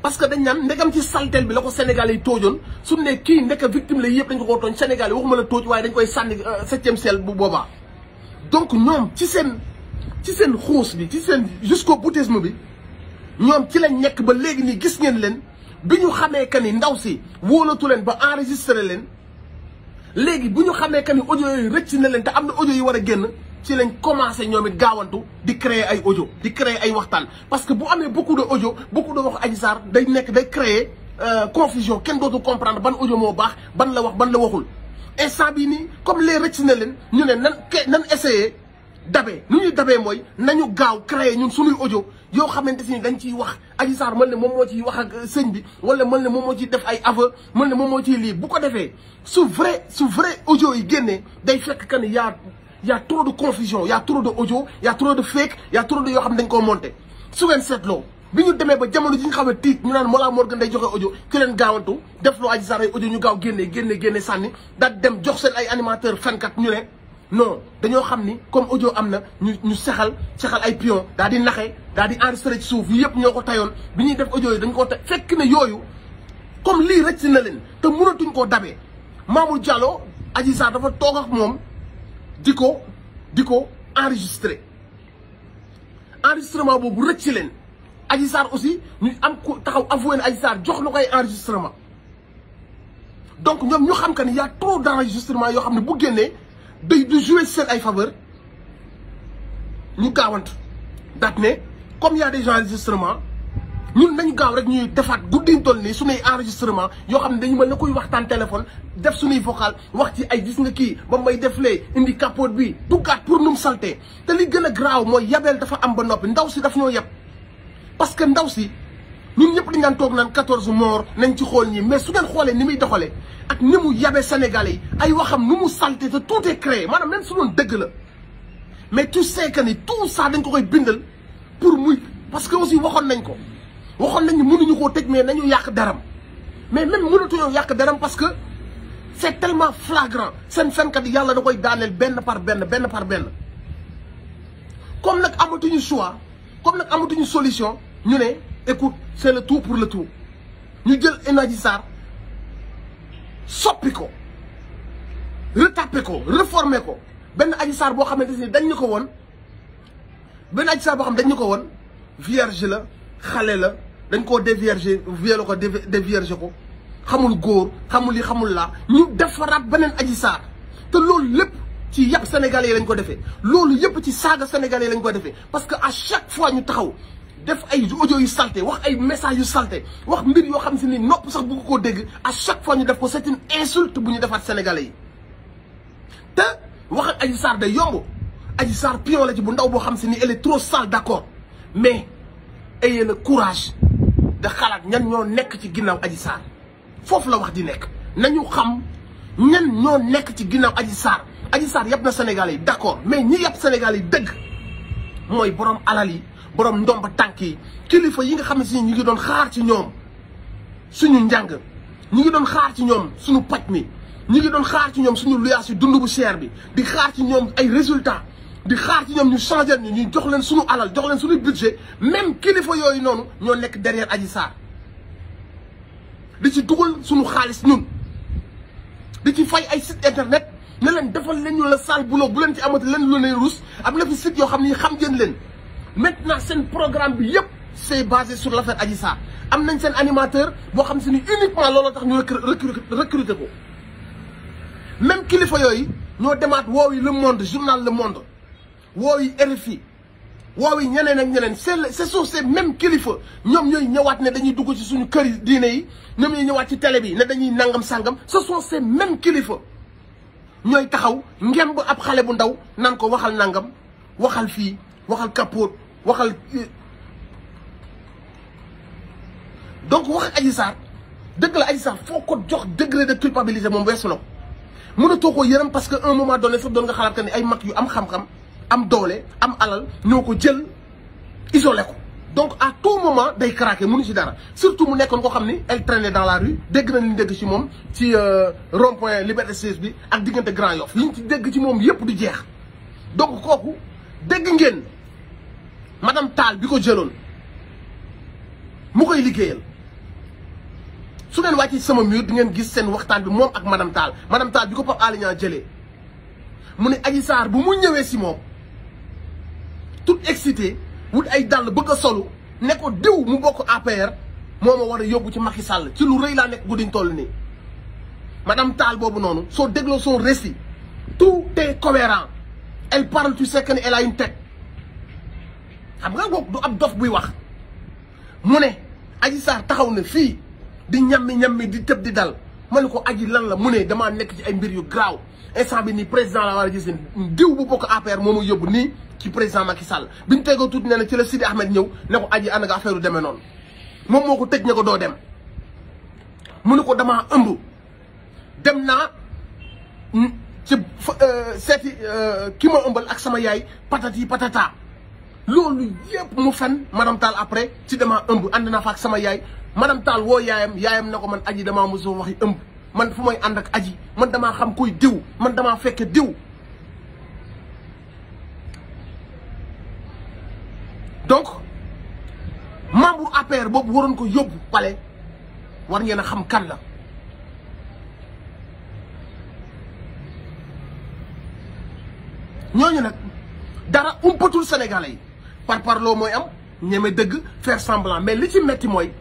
Speaker 1: parce que dañ naan ndegam ci saltel bi la ko Sénégal yi toojoon su ne kii ndek victime la yëpp dañ ko tooñ Sénégal yi waxuma la tooj waaye dañ koy sànni 7e ciel bu boobaa. donc ñoom ci seen xuus bi ci seen jusqu'au boutisme bi ñoom ci lañ nekk ba léegi nii gis ngeen leen bi ñu xamee que ni ndaw si wóolatu leen ba enregistré leen léegi bu ñu xamee que ni audio yooyu rëcc na leen te am na audio yi war a génn ci lañ commencé ñoom it gaawantu di créer ay audio di créer ay waxtaan parce que bu amee beaucoup de audio beaucoup de wax Adji Sarr day créer confusion kenn dootu comprendre ban audio moo baax ban la wax ban la waxul instant bii nii comme les rëcc na leen ñu ne nan essayer dabe nu ñuy dabee mooy nañu gaaw créer ñun suñuy audio yoo xamante ni dañ ciy wax Adji Sarr mën ne moom moo ciy wax ak sëñ bi wala mën ne moom moo ciy def ay aveu mën ne moom moo ciy lii bu ko defee su vrai audio yi génnee day fekk que ni y a trop de confusion y a trop de audio y a trop de fake y a trop de yoo xam ne dañ koo monté su ngeen seetloo bi ñu demee ba jamono ji ñu xam ne tiit ñu naan Mollah Morgun day joxe audio ki leen gaawantu def loo Adji Sarr ay audio ñu gaaw génne sànni daal dem jox seen ay animateur fenkat ñu ne non dañoo xam ni comme audio am na ñu sexal ay pion daal di naxe daal di enregistré ci suuf yëpp ñoo ko tayoon bi ñuy def audio yi dañ ko fekk ne yooyu comme lii rëcc na leen te mënatuñ koo dabee Mamour Diallo Adji Sarr dafa toog ak moom di ko enregistré enregistrement boobu rëcc leen Adji Sarr aussi ñu am ko taxaw avoué ne Adji Sarr jox na ko ay enregistrement donc ñoom ñu xam que ni y a trop d'enregistrement yoo xam ne bu génnee du jouer seen ay faveur ñu gaawantu daat ne comme y a des enregistrements ñun nañu gaaw rek ñuy defaat guddiñ toll nii suñuy enregistrement yoo xam ne dañu mën na koy waxtaan téléphone def suñuy vocal wax ci ay gis nga kii ba may def lee indi capote bi duggaat pour num salté te li gën a graaw mooy yabeel dafa am ba noppi ndaw si daf ñoo yab parce que ndaw si ñun ñëpp dañ daan toog naan 14 morts nañ ci xool ñi mais su ngeen xoolee ni muy doxalee ak ni mu yabe Sénégalais yi ay waxam nu mu salté te tout est créé maanaam même su doon dëgg la mais tu sais que ni tout ça dañ ko koy bindal pour muy parce que aussi waxoon nañ ni mënuñu koo tëj mais nañu yàq daram mais même mënatuñoo yàq daram parce que c'est tellement flagrant seen fenkat yi yàlla da koy daaneel benn par benn comme nag amatuñu choix comme nag amatuñu solution ñu ne écoute c'est le tout pour le tout ñu jël Adji Sarr soppi ko retapé ko réformé ko benn Adji Sarr boo xamante ni dañ ñu ko woon benn Adji Sarr boo xam dañ ñu ko woon vierge la xale la dañ koo dévierger violé ko dévierger ko xamul góor xamul li xamul laa ñu defaraat beneen Adji Sarr te loolu lépp ci yàpp sénégalais yi lañ ko defee loolu yëpp ci saaga sénégalais yi lañ ko defee parce que à chaque fois ñu taxaw def ay audio yu salté wax ay messages yu salté wax mbir yoo xam si ni nopp sax bëgg koo dégg à chaque fois ñu def ko c'est une insulte bu ñu defaat sénégalais yi te wax ak Adji Sarr day yomb Adji Sarr pion la ci bu ndaw boo xam si ni elle est trop sale d'accord mais ayez le courage de xalaat ñan ñoo nekk ci ginnaaw Adji Sarr foofu la wax di nekk nañu xam ñan ñoo nekk ci ginnaaw Adji Sarr yàpp na Sénégalais yi d'accord mais ñi yàpp Sénégalais yi dëgg mooy borom alal yi borom ndomba tànk yi kilifa yi nga xam ne si ñu ngi doon xaar ci ñoom suñu njàng ñu ngi doon xaar ci ñoom suñu paj mi ñu ngi doon xaar ci ñoom suñu luyaas yi dund bu cher bi di xaar ci ñoom ay résultats di xaar ci ñoom ñu changer ñu jox leen suñu alal jox leen suñu budget même kilifa yooyu noonu ñoo nekk derrière Adji Sarr di ci dugal suñu xaalis ñun di ci fay ay site internet ne leen defal leen ñu la sale boulot bu leen ci amati leen lu ne ruus am na fi site yoo xam ne xam ngeen leen maintenant seen programme bi yëpp c'est basé sur l'affaire Adji Sarr am nañ seen animateur boo xam si ni uniquement looloo tax ñu recruter ko même kilifa yooyu ñoo demaat woowi Le Monde journal Le Monde woowi RFI woowi ñeneen ak ñeneen c'est ces même kilifa ñoom ñooy ñëwaat ne dañuy dugg ci suñu kër yi diine yi ñoom ñooy ñëwaat ci télé bi ne dañuy nangam sangam ce sont ces même kilifa ñooy taxaw ngemb ab xale bu ndaw nan ko waxal nangam waxal fii waxal kapoot waxal donc wax Adji Sarr dëgg la Adji Sarr foo ko jox degré de culpabilité moom weesu na ko mënatoo ko yërëm parce que un moment donné sax doon nga xalaat que ni ay mag yu am xam-xam am doole am alal ñoo ko jël isolé ko donc à tout moment day craquer mënu ci dara surtout mu nekkoon koo xam ni elle traînait dans la rue dégg nañ li dégg ci moom ci rond-point Liberté 6 bi ak diggante Grand Yoff liñ ci dégg ci moom yépp du jeex donc kooku dégg ngeen madame Tall bi ko jëloon mu koy liggéeyal su ngeen wàccee sama mur di ngeen gis seen waxtaan bi moom ak madame Tall bi ko Pape Alé Niang jëlee mu ne Adji Sarr bu mu ñëwee si moom tout excité wut ay dàll bëgg a solu ne ko diw mu bokk APR moo ma war a yóbbu ci Macky Sall ci lu rëy laa nekk guddiñ toll nii madame Tall boobu noonu soo dégloo son récit tout est cohérent elle parle tu sais que elle a une tête xam nga boobu du ab dof buy wax mu ne Adji Sarr taxaw na fii di ñammi di tëb di dal ma ne ko Adji lan la mu ne damaa nekk ci ay mbir yu graaw instant bi nii président la war a gis diw bu bokk APR moo ma yóbbu nii ci président Macky Sall bi ñu tegoo tuuti nee na ci la Sidi Ahmed ñëw ne ko Adji ànd nga affaire yu demee noonu moom moo ko tëj ne ko doo dem mu ne ko damaa ëmb dem naa ci seeti ki ma ëmbal ak sama yaay patati patata loolu yëpp mu fen madame Tall après ci damaa ëmb ànd naa fa ak sama yaay madame Tall woo yaayam na ko man Adji damaa mosoo waxi ëmb man fu may ànd ak Adji man damaa xam kuy diw man damaa fekke diw donc membre APR boobu waroon ko yóbbu palais war ngeen a xam kan la ñooñu nag dara umpatul Sénégalais yi par parloo mooy am ñeme dëgg faire semblant mais li ci metti mooy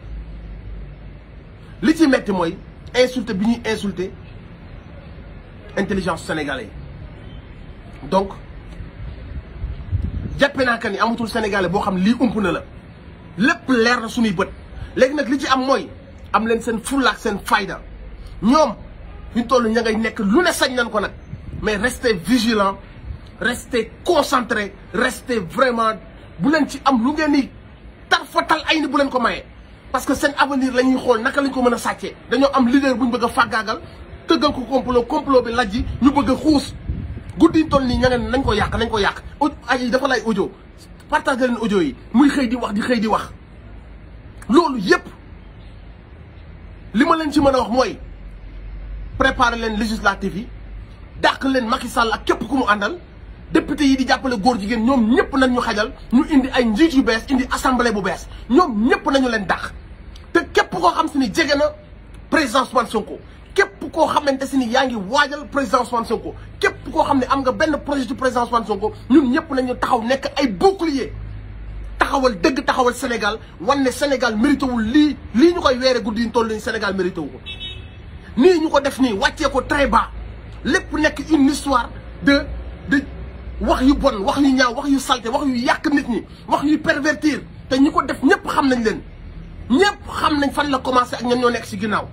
Speaker 1: insulté bi ñuy insulté intelligence sénégalais yi donc jàppe naa que ni amatul sénégalais boo xam lii ump na la lépp leer na suñuy bët léegi nag li ci am mooy am leen seen fulla ak seen fayda ñoom ñu toll ña ngay nekk lu ne sañ nañ ko nag mais restez vigilant restez concentré restez vraiment bu leen ci am lu ngeen ni tarfatal ay ni bu leen ko mayee parce que seen avenir la ñuy xool naka lañ ko mën a sàccee dañoo am leader bu ñu bëgg a fàggaagal tëggal ko complot bi lajji ñu bëgg a xuus guddi toll nii ña ngeen nañ ko yàq Adji dafa lay audio partagé leen audio yi muy xëy di wax loolu yépp li ma leen ci mën a wax mooy préparer leen législative yi dàq leen Macky Sall ak képp ku mu àndal député yi di jàppale góor jigéen ñoom ñëpp nañ ñu xajal ñu indi ay njiit yu bees indi assemblée bu bees ñoom ñëpp nañu leen dàq te képp koo xam si ni jege na président Ousmane Sonko képp koo xamante si ni yaa ngi waajal président Ousmane Sonko képp koo xam ne am nga benn projet ci président Ousmane Sonko ñun ñëpp nañu taxaw nekk ay bouclier taxawal dëgg taxawal Sénégal wan ne Sénégal mérité wul lii ñu koy weere guddi yi toll nii Sénégal mérité wu ko nii ñu ko def nii wàccee ko très bas lépp nekk une histoire de wax yu bon wax yu ñaaw wax yu salté wax yu yàq nit ñi wax yu pervertir te ñi ko def ñëpp xam nañ leen ñëpp xam nañ fan la commencé ak ñan ñoo nekk ci ginnaaw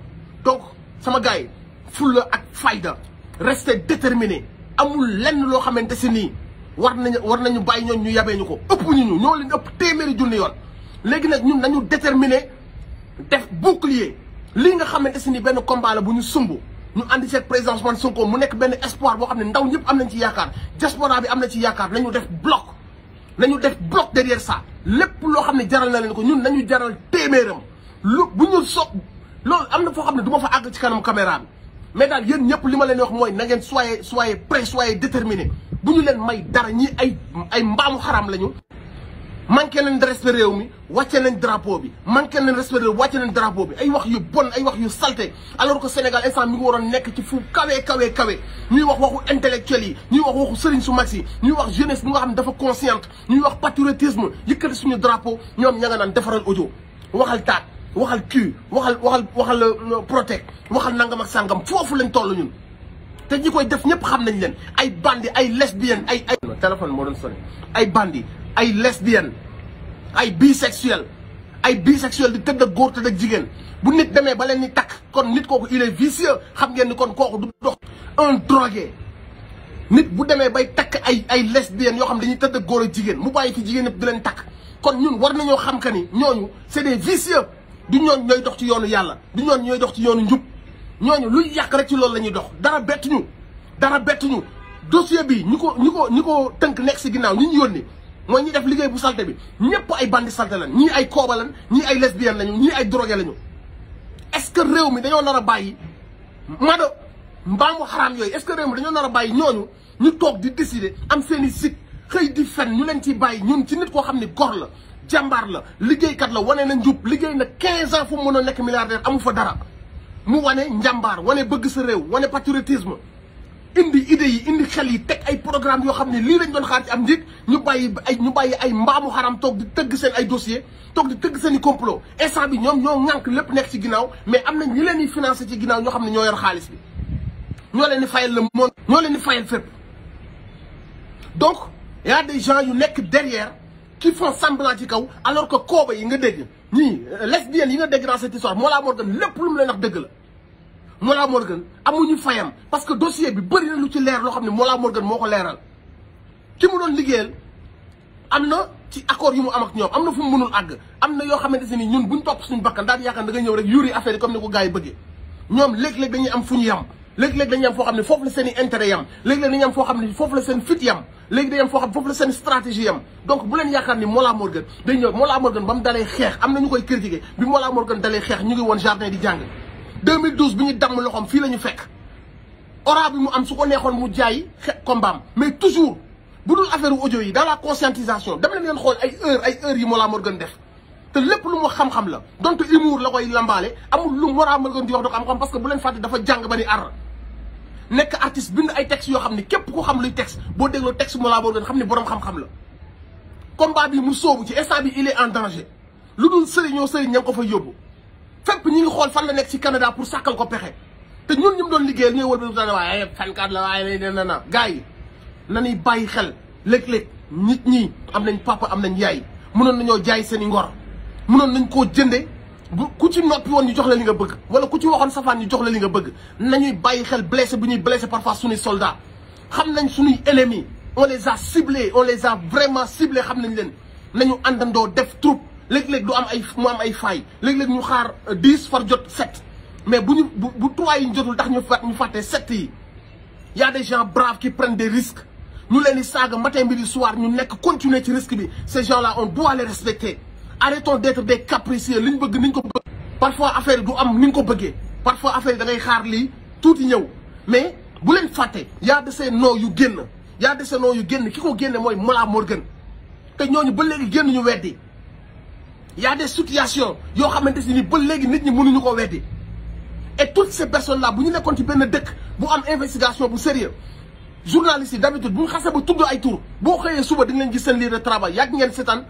Speaker 1: donc sama gars yi fulla ak fayda rester déterminé amul lenn loo xamante si nii war nañu bàyyi ñoon ñu yabee ñu ko ëpp ñu ñoo leen ëpp téeméeri junni yoon léegi nag ñun nañu déterminé def bouclier lii nga xamante si ni benn combat la bu ñu sumb ñu àndi seeg président Ousmane Sonko mu nekk benn espoir boo xam ne ndaw ñëpp am nañ ci yaakaar diaspora bi am na ci yaakaar nañu def bloc derrière ça lépp loo xam ne jaral na leen ko ñun nañu jaral téeméeram bu ñu loolu am na foo xam ne du ma fa àgg ci kanam caméra bi mais daal yéen ñëpp li ma leen wax mooy na ngeen soyez prêt soyez déterminé bu ñu leen may dara ñi ay mbaamu xaram lañu manqué nañ respect réew mi wàcce nañ drapeau bi manqué nañ respect réew wàcce nañ drapeau bi ay wax yu bon ay wax yu salté alors que Sénégal instant mi ngi waroon nekk ci fu kawe ñuy wax waxu intellectuel yi ñuy wax waxu sëriñ su mag si ñuy wax jeunesse bi nga xam ne dafa consciente ñuy wax patriotisme yëkkati suñu drapeau ñoom ña nga naan defaral audio waxal taat waxal kii waxal protect waxal nangam ak sàngam foofu lañ toll ñun te ñi koy def ñëpp xam nañ leen ay bandi ay lesbienne ay téléphone moo doon sonné ay bandi ay lesbienne ay bisexuel di tëdd ak góor tëdd ak jigéen bu nit demee ba leen ni takk kon nit kooku il est vicieux xam ngeen ni kon kooku du dox un drogué nit bu demee bay takk ay lesbienne yoo xam dañuy tëdd ak góor ak jigéen mu bàyyi fi jigéen ñëpp di leen takk kon ñun war nañoo xam que ni ñooñu c'est des vicieux du ñooñu ñooy dox ci yoonu yàlla du ñooñu ñooy dox ci yoonu njub ñooñu luy yàq rek ci loolu la ñuy dox dara bettuñu dossier bi ñi ko tënk nekk si ginnaaw ñi ñu yónni mooy ñi def liggéey bu salte bi ñëpp ay bandi salte lañ ñii ay kooba lañ ñii ay lesbienne lañu ñii ay drogué lañu est-ce que réew mi dañoo nar a bàyyi mbaamu xaraam yooyu est-ce que réew mi dañoo nar a bàyyi ñooñu ñu toog di décider am seen i site xëy di fen ñu leen ciy bàyyi ñun ci nit koo xam ni gor la jàmbaar la liggéeykat la wane na njub liggéey na 15 ans fu mu mën a nekk milliardaire amu fa dara mu wane njàmbaar wane bëgg sa réew wane patriotisme indi idées yi indi xel yi teg ay programme yoo xam ne lii lañ doon xaar ci am njiit ñu bàyyi ay mbaamu xaram toog di tëgg seen ay dossier toog di tëgg seen i complot instant bi ñoom ñoo ŋànk lépp nekk ci ginnaaw mais am na ñi leen di financé ci ginnaaw ñoo xam ne ñoo yor xaalis bi ñoo leen di fayal le monde ñoo leen di fayal fépp. donc y a des gens yu nekk derrière qui font semblant ci kaw alors que kooba yi nga dégg ñii lesbiennes yi nga dégg dans cette histoire Mollah Morgun lépp lu mu leen wax dëgg la. Mollah Morgun amuñu fayam parce que dossier bi bëri na lu ci leer loo xam ne Mollah Morgun moo ko leeral ki mu doon liggéeyal am na ci accord yu mu am ak ñoom am na fu mu mënul àgg am na yoo xamante ne ñun buñ topp suñu bakkan daal yaakaar da nga ñëw rek yuri affaire yi comme ni ko gars yi bëggee ñoom léeg-léeg dañuy am fu ñu yam léeg-léeg dañuy am foo xam ne foofu la seen i intérêt yam léeg-léeg dañuy am foo xam ne foofu la seen fit yam léegi dañuy am foo xam ne foofu la seen stratégie yam donc bu leen yaakaar ni Mollah Morgun day ñëw Mollah Morgun ba mu dalee xeex am na ñu koy critiquer bi Mollah Morgun dalee xeex ñu ngi woon jardin di jàng 2012 bi ñu damm loxoom fii la ñu fekk ora bi mu am su ko neexoon mu jaay combat mais toujours bu dul affaire audio yi dans la conscientisation dama leen xool ay heures yi Mollah Morgun def te lépp lu mu xam-xam la donte humour la koy lambaale amul lu Mollah Morgun di wax do xam-xam parce que bu leen fàtte dafa jàng ba ni ar nekk artiste bind ay textes yoo xam ne képp ku xam luy texte boo dégloo texte Mollah Morgun xam ne borom xam-xam la combat bi mu soobu ci instant bi il est en danger lu dul sëriñoo sëriñ ña ngi ko fa yóbbu fépp ñi ngi xool fan la nekk ci Canada pour sàkkal ko pexe te ñun ñu doon liggéeyal ñooy wër ba daan waaye fenkat la waaye na gars yi nañuy bàyyi xel léeg-léeg nit ñi am nañ papa am nañ yaay mënoon nañoo jaay seen i ngor mënoon nañ koo jënde bu ku ci noppi woon ñu jox la li nga bëgg wala ku ci waxoon safaan ñu jox la li nga bëgg nañuy bàyyi xel blessé bu ñuy blessé parfois suñuy soldats xam nañ suñuy ennemis on les a ciblés on les a vraiment ciblés xam nañ leen nañu àndandoo def troupe léeg-léeg du am ay mu am ay failles léeg-léeg ñu xaar 10 far jot 7 mais bu 3 yi ñu jotul tax ñu fàtte 7 yi y a des gens braves qui prennent des risques ñu leen di saaga matin midi soir ñu nekk continuer ci risque bi ces gens là on doit les respecter arrêtons d'être des capricieux li ñu bëgg ni ñu ko bëgg parfois affaire yi du am ni ñu ko bëggee parfois affaire yi da ngay xaar lii tuuti ñëw mais bu leen fàtte y a de ces noms yu génn y a de ces noms yu génn ki ko génne mooy Mollah Morgun te ñooñu ba léegi génn ñu weddi y a des situations yoo xamante ni ba léegi nit ñi mënuñu ko weddi et toutes ces personnes là bu ñu nekkoon ci benn dëkk bu am investigation bu sérieux journalistes yi d'habitude bu ñu xasee ba tudd ay tur boo xëyee suba dañ leen gis seen lieu de travail yàgg ngeen seetaan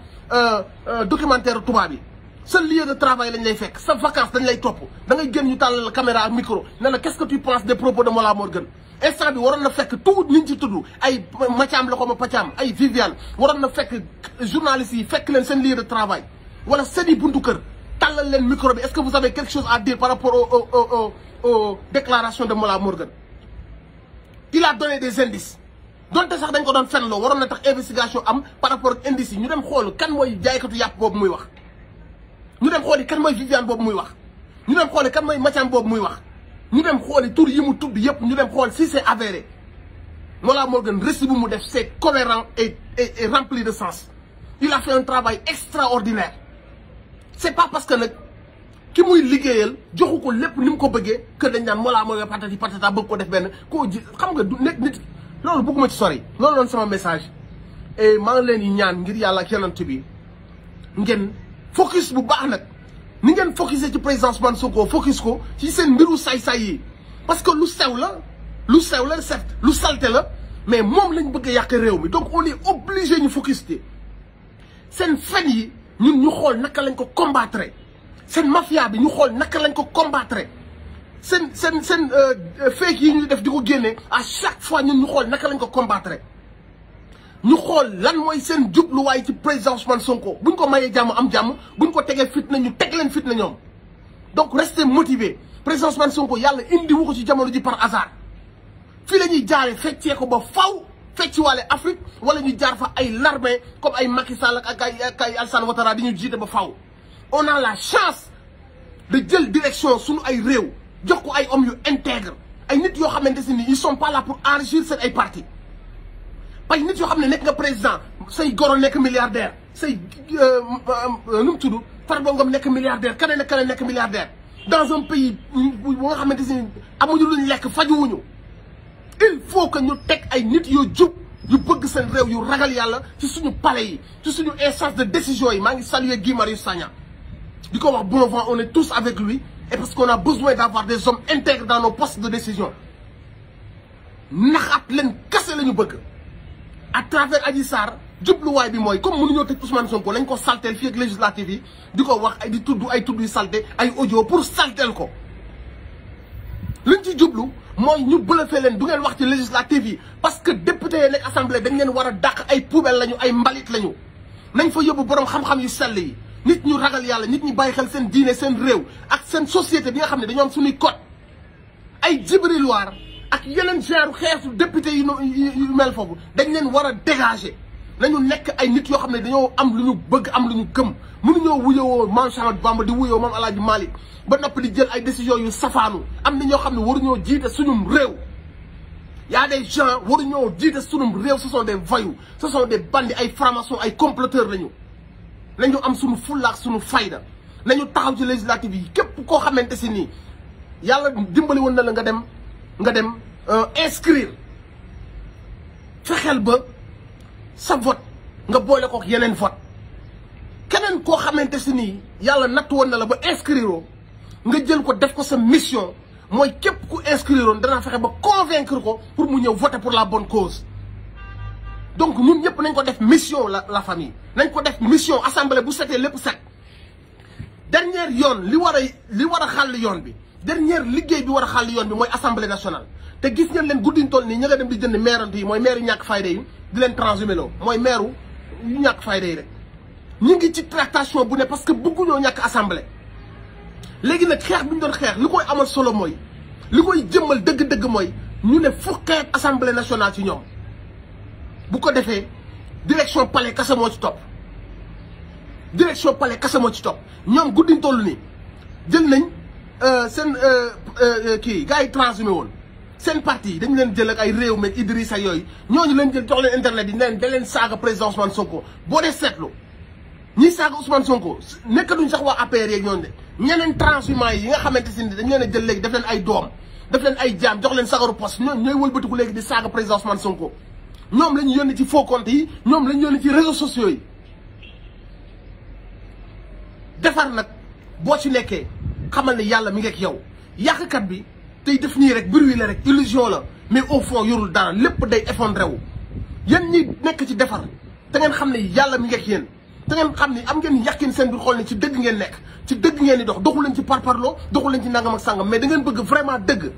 Speaker 1: documentaire tubaab yi sa lieu de travail lañ lay fekk sa vacance dañ lay topp da ngay génn ñu tàllal la caméra ak micro ne la qu'est-ce que tu penses des propos de Mollah Morgun instant bi waroon na fekk tout niñ ci tudd ay Mathiam la ko ma Pathiam ay Viviane waroon na fekk journalistes yi fekk leen seen lieu de travail wala seen i buntu kër tàllal leen micro bi est-ce que vous avez quelque chose à dire par rapport aux déclarations de Mollah Morgun il a donné des indices donte sax dañ ko doon fenloo waroon na tax investigation am par rapport ak indices yi ñu dem xool kan mooy jaaykatu yàpp boobu muy wax ñu dem xooli kan mooy Viviane boobu muy wax ñu dem xooli kan mooy Mathiam boobu muy wax ñu dem xooli tur yi mu tudd yëpp ñu dem xool si c'est avéré Mollah Morgun récit bu mu def c'est cohérent et rempli de sens il a fait un travail extraordinaire c'est pas parce que nag ki muy liggéeyal joxu ko lépp ni mu ko bëggee que dañ naan Mollah Morgun patati patata bëgg ko def benn koo ji xam nga du nekk nit loolu bëgguma ci sori loolu doon sama message et maa ngi leen di ñaan ngir yàlla ak yonent bi ngeen focus bu baax nag ni ngeen focusé ci président Ousmane Sonko focus ko ci seen mbiru say-say yi parce que lu sew la certes lu salte la mais moom lañ bëgg a yàq réew mi donc on est obligé ñu focus ci seen fen yi ñun ñu xool naka lañ ko combattre seen mafia bi ñu xool naka lañ ko combattre seen fake yi ñu def di ko génne à chaque fois ñun ñu xool naka lañ ko combattre ñu xool lan mooy seen jubluwaay ci président Ousmane Sonko buñ ko mayee jàmm am jàmm buñ ko tegee fitna ñu teg leen fitna ñoom donc restez motivé président Ousmane Sonko yàlla indi wu ko ci jamono ji par hasard fii la ñuy jaaree feccee ko ba faw fecci waale Afrique wala ñu jaar fa ay larme comme ay Macky Sall ak ay Alassane Ouattara di ñu jiite ba faw on a la chance de jël direction suñu ay réew jox ko ay hommes yu intègre ay nit yoo xamante ni ils sont pas là pour enrichir seen ay parti ay nit yoo xam ne nekk nga président say goro nekk milliardaire say nu mu tudd Farba Ngom nekk milliardaire keneen ak keneen nekk milliardaire dans un pays bu nga xamante ni amuñu luñ lekk fajuwuñu il faut que ñu teg ay nit yu jub yu bëgg seen réew yu ragal yàlla ci suñu palais yi ci suñu instance de décision yi maa ngi saluer Guy Marius Sagna di ko wax bon vent on est tous avec lui et parce qu'on a besoin d'avoir des hommes intègres dans nos postes de décision naxaat leen kase la ñu bëgg à travers Adji Sarr jubluwaay bi mooy comme mënuñoo tëj Ousmane Sonko lañ ko salteel fii ak législative yi di ko wax ay di tudd ay tudd yu salte ay audio pour salteel ko liñ ci jublu mooy ñu bëlëfee leen du ngeen wax ci législative yi parce que député yi nekk assemblée dañ leen war a dàq ay poubelle lañu ay mbalit lañu nañ fa yóbbu borom xam-xam yu sell yi nit ñu ragal yàlla nit ñi bàyyi xel seen diine seen réew ak seen société bi nga xam ne dañoo am suñuy code ay Djibril War ak yeneen genre xeetu député yu mel foofu dañ leen war a dégager nañu nekk ay nit yoo xam ne dañoo am lu ñu bëgg am lu ñu gëm mënuñoo wuyoo Maam Cheikh Ahmadou Bamba di wuyoo Maam Alaaji Malick ba noppi di jël ay décisions yu safaanu am na ñoo xam ne waruñoo jiite suñum réew y a des gens waruñoo jiite suñum réew ce sont des voyous ce sont des bandits ay francs-maçons ay comploteurs lañu nañu am suñu fullaak suñu fayda nañu taxaw ci législative yi képp koo xamante si nii yàlla dimbali woon na la nga dem inscrire fexeel ba sa vote nga boole ko yeneen vote keneen koo xamante si nii yàlla natt woon na la ba inscrire nga jël ko def ko sa mission mooy képp ku inscrire woon danaa fexe ba convaincre ko pour mu ñëw voter pour la bonne cause donc ñun ñëpp nañ ko def mission la famille nañ ko def mission assemblée bu setee lépp set dernière yoon li war a xàll yoon bi dernière liggéey bi war a xàll yoon bi mooy assemblée nationale te gis ngeen leen guddiñ toll nii ña nga dem di jënd mairante yi mooy maire yu ñàkk fayda yi di leen transhumé loo mooy maire yu ñàkk fayda yi rek ñu ngi ci tractation bu ne parce que bëgguñoo ñàkk assemblée léegi nag xeex bi ñu doon xeex li koy amal solo mooy li koy jëmmal dëgg-dëgg mooy ñu ne fukkeet assemblée nationale ci ñoom bu ko defee direction palais kese moo ci topp direction palais kese moo ci topp ñoom guddiñ toll nii jël nañ seen kii gars yi transhumé woon seen parti yi dañu leen jël ak ay réew mi Idrissa yooyu ñooñu leen jël jox leen internet yi ne da leen saaga président Ousmane Sonko boo dee seetlu ñiy saaga Ousmane Sonko nekkatuñ sax waa APR yeeg ñooñu de ñeneen transhumants yi nga xamante si ni dañ leen a jël léegi def leen ay doom def leen ay jaam jox leen sagaru poste ñooy wëlbatiku léegi di saaga président Ousmane Sonko ñoom la ñu yónni ci faux compte yi ñoom la ñu yónni ci réseaux sociaux yi defar nag boo ci nekkee xamal ne yàlla mi ngi ak yow yàqkat bi tey def nii rek bruit la rek illusion la mais au fond yorul dara lépp day effondré wu yéen ñi nekk ci defar te ngeen xam ne yàlla mi ngi ak yéen te ngeen xam ne am ngeen yàqin seen biir xool ne ci dëgg ngeen nekk ci dëgg ngeen di doxu leen ci parparloo doxu leen ci nangam ak sàngam mais da ngeen bëgg vraiment dëgg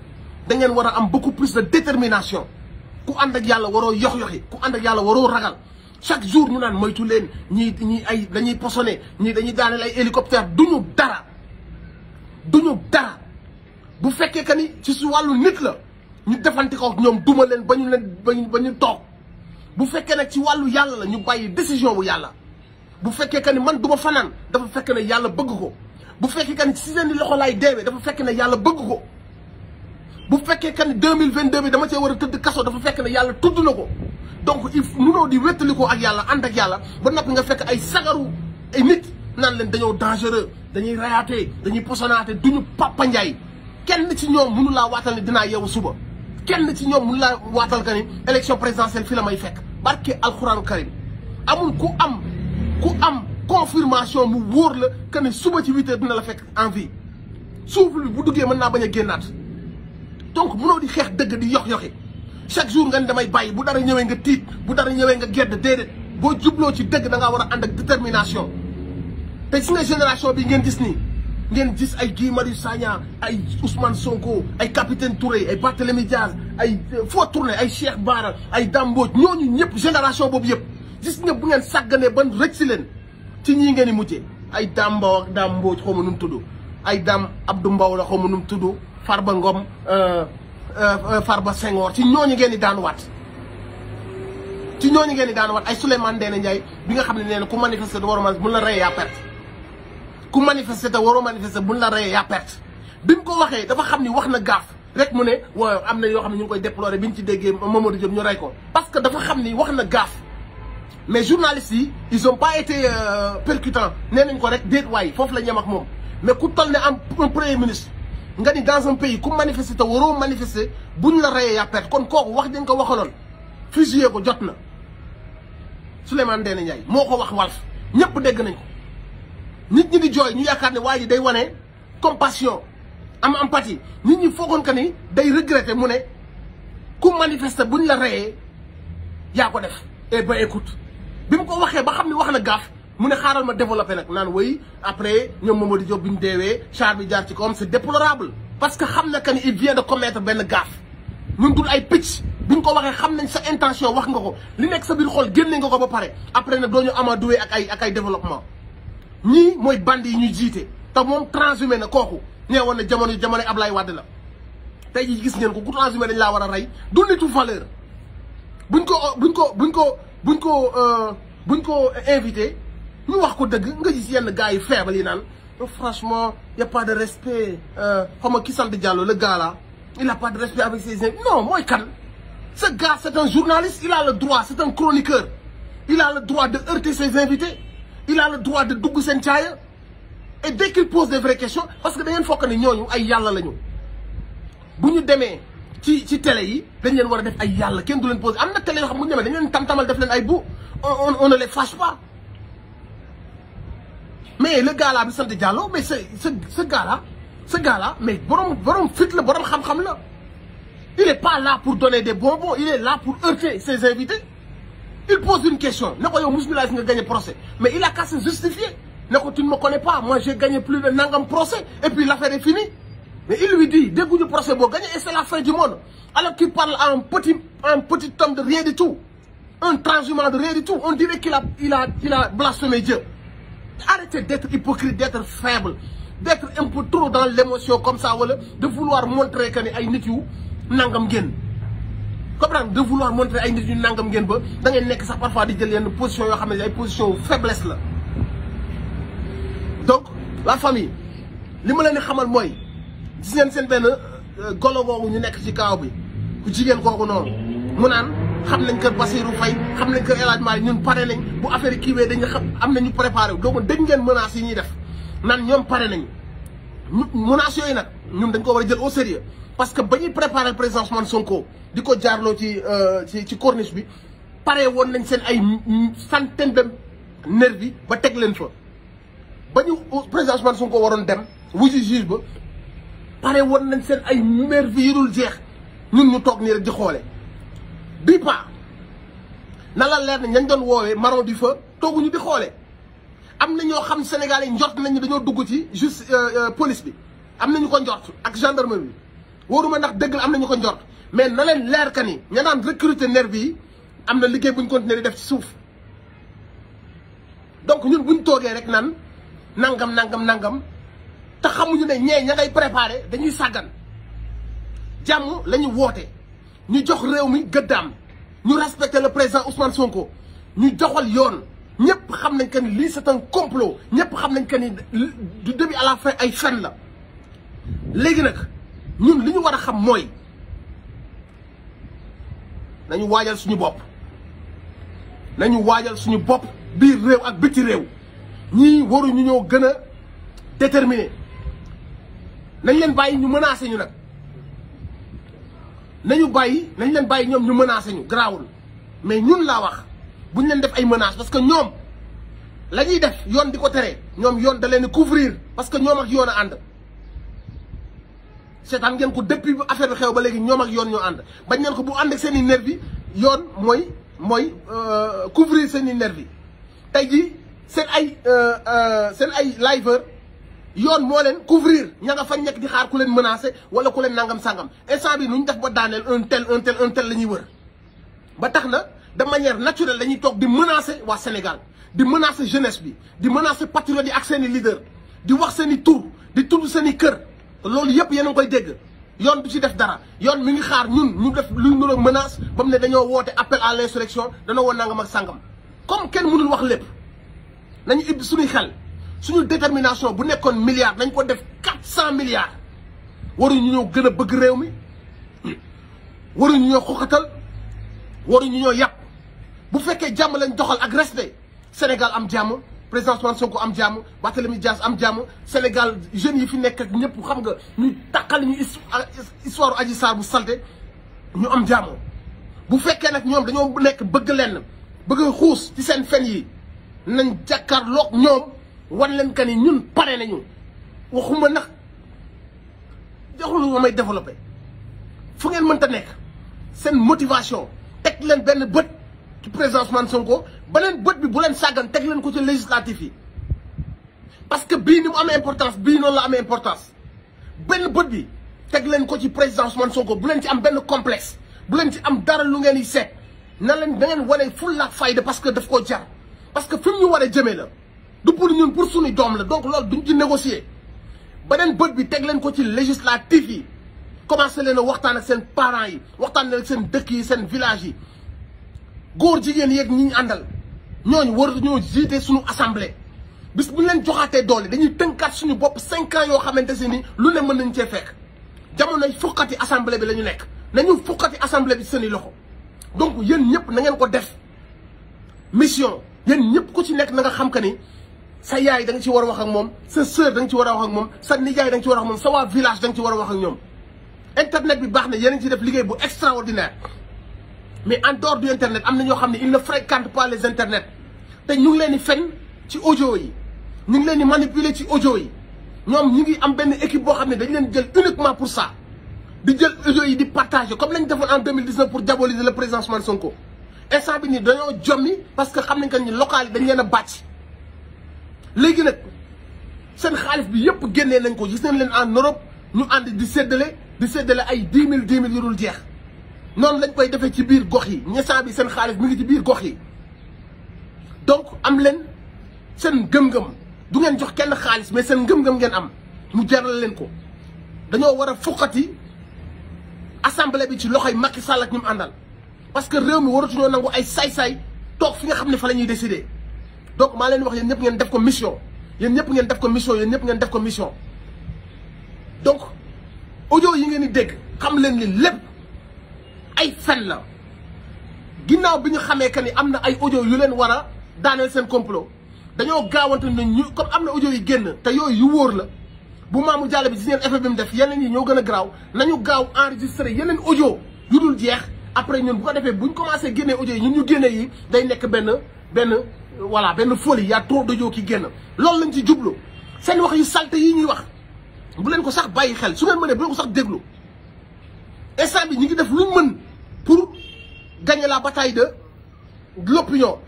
Speaker 1: da ngeen war a am beaucoup plus de détermination ku ànd ak yàlla waroo yox-yoxi ku ànd ak yàlla waroo ragal chaque jour ñu naan moytu leen ñii ay dañuy posone ñii dañuy daaneel ay hélicoptère duñu dara bu fekkee que ni ci su wàllu nit la ñu defante ko ñoom duma leen ba ñu toog bu fekkee nag ci wàllu yàlla la ñu bàyyi décision bu yàlla bu fekkee que ni man duma fanaan dafa fekk ne yàlla bëgg ko bu fekkee que ni ci seen loxo laay deewee dafa fekk ne yàlla bëgg ko bu fekkee que ni 2022 bi dama cee war a tëdd kaso dafa fekk ne yàlla tudd na ko donc il munoo di wéttali ko ak yàlla ànd ak yàlla ba noppi nga fekk ay sagaru ay nit naan leen dañoo dangereux dañuy rayaatee dañuy posonaate duñu Papa Ndiaye kenn ci ñoom mënu laa waatal ne dinaa yeewu suba kenn ci ñoom mënu laa waatal que ni élection présidentielle fi la may fekk barke alxuraan karim amul ku am confirmation mu wóor la que ne suba ci 8 heures dina la fekk en vie souffle bi bu duggee mën naa bañ a génnaat donc mënoo di xeex dëgg di yox-yoxi chaque jour nga ne damay bàyyi bu dara ñëwee nga tiit bu dara ñëwee nga gedd déedéet boo jubloo ci dëgg da ngaa war a ànd ak détermination te si nga génération bi ngeen gis nii ngeen gis ay Guy Marius Sagna ay Ousmane Sonko ay Capitaine Touré ay Barthélémy Diaz ay foo tourné ay Cheikh Bara ay Dame Mbodj ñooñu ñëpp génération boobu yëpp gis nga bu ngeen sàgganee ban rëcc si leen ci ñii ngeen di mujjee ay Dame Mbow ak Dame Mbodj xaw ma nu mu tudd ay Dame Abdou Mbow la xaw ma nu mu tudd Farba Ngom Farba Senghor ci ñooñu ngeen di daan waat ay Souleymane Ndéné Ndiaye bi nga xam ne nee na ku manifester da war a mun la rey yaa perte ku manifester te waroo manifester buñ la reyee yaa perte bi mu ko waxee dafa xam ni wax na gaaf rek mu ne waaw am na yoo xam ne ñu ngi koy déplorer bi ñu ci déggee Mamadou Diop ñu rey ko parce que dafa xam ni wax na gaaf mais journalistes yi ils ont pas été percutants nee nañ ko rek déet waay foofu la ñem ak moom mais ku toll ne am un premier ministre nga ni dans un pays ku manifester te waroo manifester buñ la reyee yaa perte kon kooku wax dañ ko waxaloon fusillé ko jot na Souleymane Ndéné Ndiaye moo ko wax Walf ñëpp dégg nañ ko nit ñi di jooy ñu yaakaar ne waa ji day wane compassion am empathie nit ñi foogoon que ni day regretter mu ne ku manifester buñ la reyee yaa ko def. et ben écoute bi mu ko waxee ba xam ne wax na gaaf mu ne xaaral ma développé nag naan way après ñoom Mamadou Diop bi ñu deewee char bi jaar ci kawam c'est déplorable parce que xam na que ni il vient de commettre benn gaaf ñun dul ay picc bi ñu ko waxee xam nañ sa intention wax nga ko li nekk sa biir xol génne nga ko ba pare après nag doo ñu amadoué ak ay développement ñii mooy bandi yi ñuy jiite te moom transhumé na kooku ñee woon na jamono Ablaye Wade la tey jii gis ngeen ko ku transhumé dañ laa war a rey du nitu valeur buñ ko invité ñu wax ko dëgg nga gis yenn gars yi faible yi naan franchement y a pas de respect xam nga ki sant Diallo le gars là il a pas de respect avec ses invités non mooy kan ce gars c'est un journaliste il a le droit c'est un chroniqueur il a le droit de heurter ses invités il a le droit de dugg seen caaya et dès qu'il pose des vraies questions parce que da ngeen fokk ne ñooñu ay yàlla lañu bu ñu demee ci télé yi dañ leen war a def ay yàlla kenn du leen posé am na télé yoo xam bu ñu demee dañ leen tam-tamal def leen ay bu on ne les fâche pas mais le gars là bi sant Diallo mais ce gars là mais borom fit la borom xam-xam la il est pas là pour donner des bonbons il est là pour heurter ses invités il pose une question ne ko yow musmila nga gagné procès mais il a qu'à se justifier ne ko tu ne me connais pas moi j'ai gagné plus de nangam procès et puis l'affaire est finie mais il lui dit dégguñu procès boo gagné et c'est la fin du monde alors qu'il parle à un petit homme de rien du tout un transhumant de rien du tout on dirait qu'il a blasphémé Dieu. Arrêtez d'être hypocrite, d'être faible, d'être un peu trop dans l'émotion comme ça, voilà, de vouloir montrer que ay nit yu nangam ngeen. Comprendre de vouloir montrer ay nit yu nangam ngeen ba da ngay nekk sax parfois di jël yenn position yoo xam ne ay position faiblesse la. Donc la famille li ma leen di xamal mooy gis ngeen seen benn golo googu ñu nekk ci kaaw bi ku jigéen kooku noonu mu naan xam nañ kër Bassirou Faye xam nañ kër El Hadj Malick ñun pare nañ bu affaire yi kiiwee dañu xam am nañu préparé wu donc dégg ngeen menaces yi ñuy def naan ñoom pare nañ menaces yooyu nag ñun dañ ko war a jël au sérieux parce que ba ñuy préparé le président Ousmane Sonko di ko jaarloo ci corniche bi pare woon nañ seen ay centaine de nervis ba teg leen fa ba ñu président Ousmane Sonko waroon dem wuji juge ba pare woon nañ seen ay nervis yu dul jeex ñun ñu toog nii rek di xoole bii pa na la leer ne ñañ doon woowee marron du feu tooguñu di xoole am na ñoo xam Sénégal yi njort nañu dañoo dugg ci juste police bi am nañu ko njort ak gendarmerie bi wóoruma ndax dëgg la am nañu ko njort mais na leen leer ka ni ña daan recruter nervi yi am na liggéey buñ continuer di def ci suuf donc ñun buñ toogee rek naan nangam te xamuñu ne ñee ña ngay préparé dañuy sàggan jàmm la ñu woote ñu jox réew mi gëddaam ñu respecter le président Ousmane Sonko ñu joxal yoon ñëpp xam nañ que ni lii c'est un complot ñëpp xam nañ que ni du début à la fin ay fen la léegi nag ñun li ñu war a xam mooy nañu waajal suñu bopp biir réew ak biti réew ñii waruñu ñoo gën a déterminé nañ leen bàyyi ñu menacé ñu nag nañ leen bàyyi ñoom ñu menacé ñu garaawul mais ñun laa wax buñ leen def ay menaces parce que ñoom la ñuy def yoon di ko tere ñoom yoon da leen di couvrir parce que ñoom ak yoon a ànd seetaan ngeen ko depuis bu affaire bi xew ba léegi ñoom ak yoon ñoo ànd bañ ngeen ko bu ànd ak seen i nervi yoon mooy couvrir seen i nervi tey jii seen ay liveur yoon moo leen couvrir ña nga fa nekk di xaar ku leen menacé wala ku leen nangam sangam instant bi nu ñu def ba daaneel un tel la ñuy wër ba tax na de manière naturelle dañuy toog di menacer waa Sénégal di menacer jeunesse bi di menacer patriotes yi ak seen i leader di wax seen i tur di tudd seen i kër te loolu yëpp yéen a ngi koy dégg yoon du ci def dara yoon mi ngi xaar ñun ñu def luy nuroo menace ba mu ne dañoo woote appel à l'insurrection dañoo woon nangam ak sangam comme kenn mënul wax lépp nañu ibbi suñuy xel suñu détermination bu nekkoon milliard nañ ko def 400 milliards waruñu ñoo gën a bëgg réew mi waruñu ñoo xoxatal waruñu ñoo yàpp bu fekkee jàmm lañ doxal ak respect Sénégal am jàmm président Ousmane Sonko am jàmm Barthélémy Dias am jàmm Sénégal jeunes yi fi nekk ak ñëpp xam nga ñu taqal ñu histoire Adji Sarr bu salte ñu am jàmm bu fekkee nag ñoom dañoo nekk bëgg lenn bëgg xuus ci seen fen yi nañ jàkkaarloog ñoom wan leen que ni ñun pare nañu waxuma nag taxul nga may développé fu ngeen mënta nekk seen motivation teg leen benn bët ci président Ousmane Sonko beneen bët bi bu leen sàggan teg leen ko ci législatif yi parce que bii ni mu amee importance bii noonu la amee importance benn bët bi teg leen ko ci président Ousmane Sonko bu leen ci am benn complexe bu leen ci am dara lu ngeen di seet na leen da ngeen wane fulla ak fayda parce que daf koo jar parce que fi mu ñu war a jëmee la du pour ñun pour suñu doom la donc loolu duñ ci négocier beneen bët bi teg leen ko ci législatif yi commencé leen a waxtaan ak seen parents yi waxtaan leen ak seen dëkk yi seen village yi góor jigéen yeeg ñi ñu àndal ñooñu war ñoo jiite suñu assemblée bis bu ñu leen joxaatee doole dañuy tënkaat suñu bopp 5 ans yoo xamante si ni lu ne mën nañ cee fekk jamonoy fukkati assemblée bi la ñu nekk nañu fukkati assemblée bi seeni loxo donc yéen ñëpp na ngeen ko def mission yéen ñëpp ku ci nekk na nga xam que ni sa yaay da nga ci war a wax ak moom sa sœur da nga ci war a wax ak moom sa nijaay da nga ci war a wax ak moom sa waa village da nga ci war a wax ak ñoom internet bi baax na yéen a ngi ci def liggéey bu extraordinaire mais en dehors du internet am na ñoo xam ne ils ne fréquentent pas les internet te ñu ngi leen di fen ci audio yi ñu ngi leen di manipuler ci audio yi ñoom ñu ngi am benn équipe boo xam ne dañ leen jël uniquement pour ça di jël audio yi di partager comme lañ defoon en 2019 pour diaboliser le président Ousmane Sonko instant bi nii dañoo jommi parce que xam nañ que ni local yi dañ leen a bàcc léegi nag seen xaalis bi yëpp génnee nañ ko gis nañ leen en Europe ñu ànd di séddale ay 10 000 yu dul jeex noonu lañ koy defee ci biir gox yi ñesant bi seen xaalis mi ngi ci biir gox yi donc am leen seen gëm-gëm du ngeen jox kenn xaalis mais seen ngëm-ngëm ngeen am mu jaral leen ko dañoo war a fukkati assemblée bi ci loxoy Macky Sall ak ñu mu àndal parce que réew mi waratuñoo nangu ay saay-saay toog fi nga xam ne fa la ñuy décider donc maa leen wax yéen ñëpp ngeen def ko mission yéen ñëpp ngeen def ko mission yéen ñëpp ngeen def ko mission donc audio yi ngeen di dégg xam leen ni lépp ay fen la ginnaaw bi ñu xamee que ni am na ay audio yu leen war a daaneel seen complot dañoo gaawante ne ñu comme am na audio yi génn te yooyu yu wóor la bu Mamou Diallo bi gis ngeen effet bi mu def yeneen yi ñoo gën a garaaw nañu gaaw enregistré yeneen audio yu dul jeex après ñun bu ko defee buñ commencé génnee audio yi ñun ñu génne yi day nekk benn folie y a trop d'audio ki génn loolu lañ ci jublu seen wax yu salte yi ñuy wax bu leen ko sax bàyyi xel su ngeen mënee bu leen ko sax déglu instant bi ñu ngi def luñ mën pour gagner la bataille de l'opinion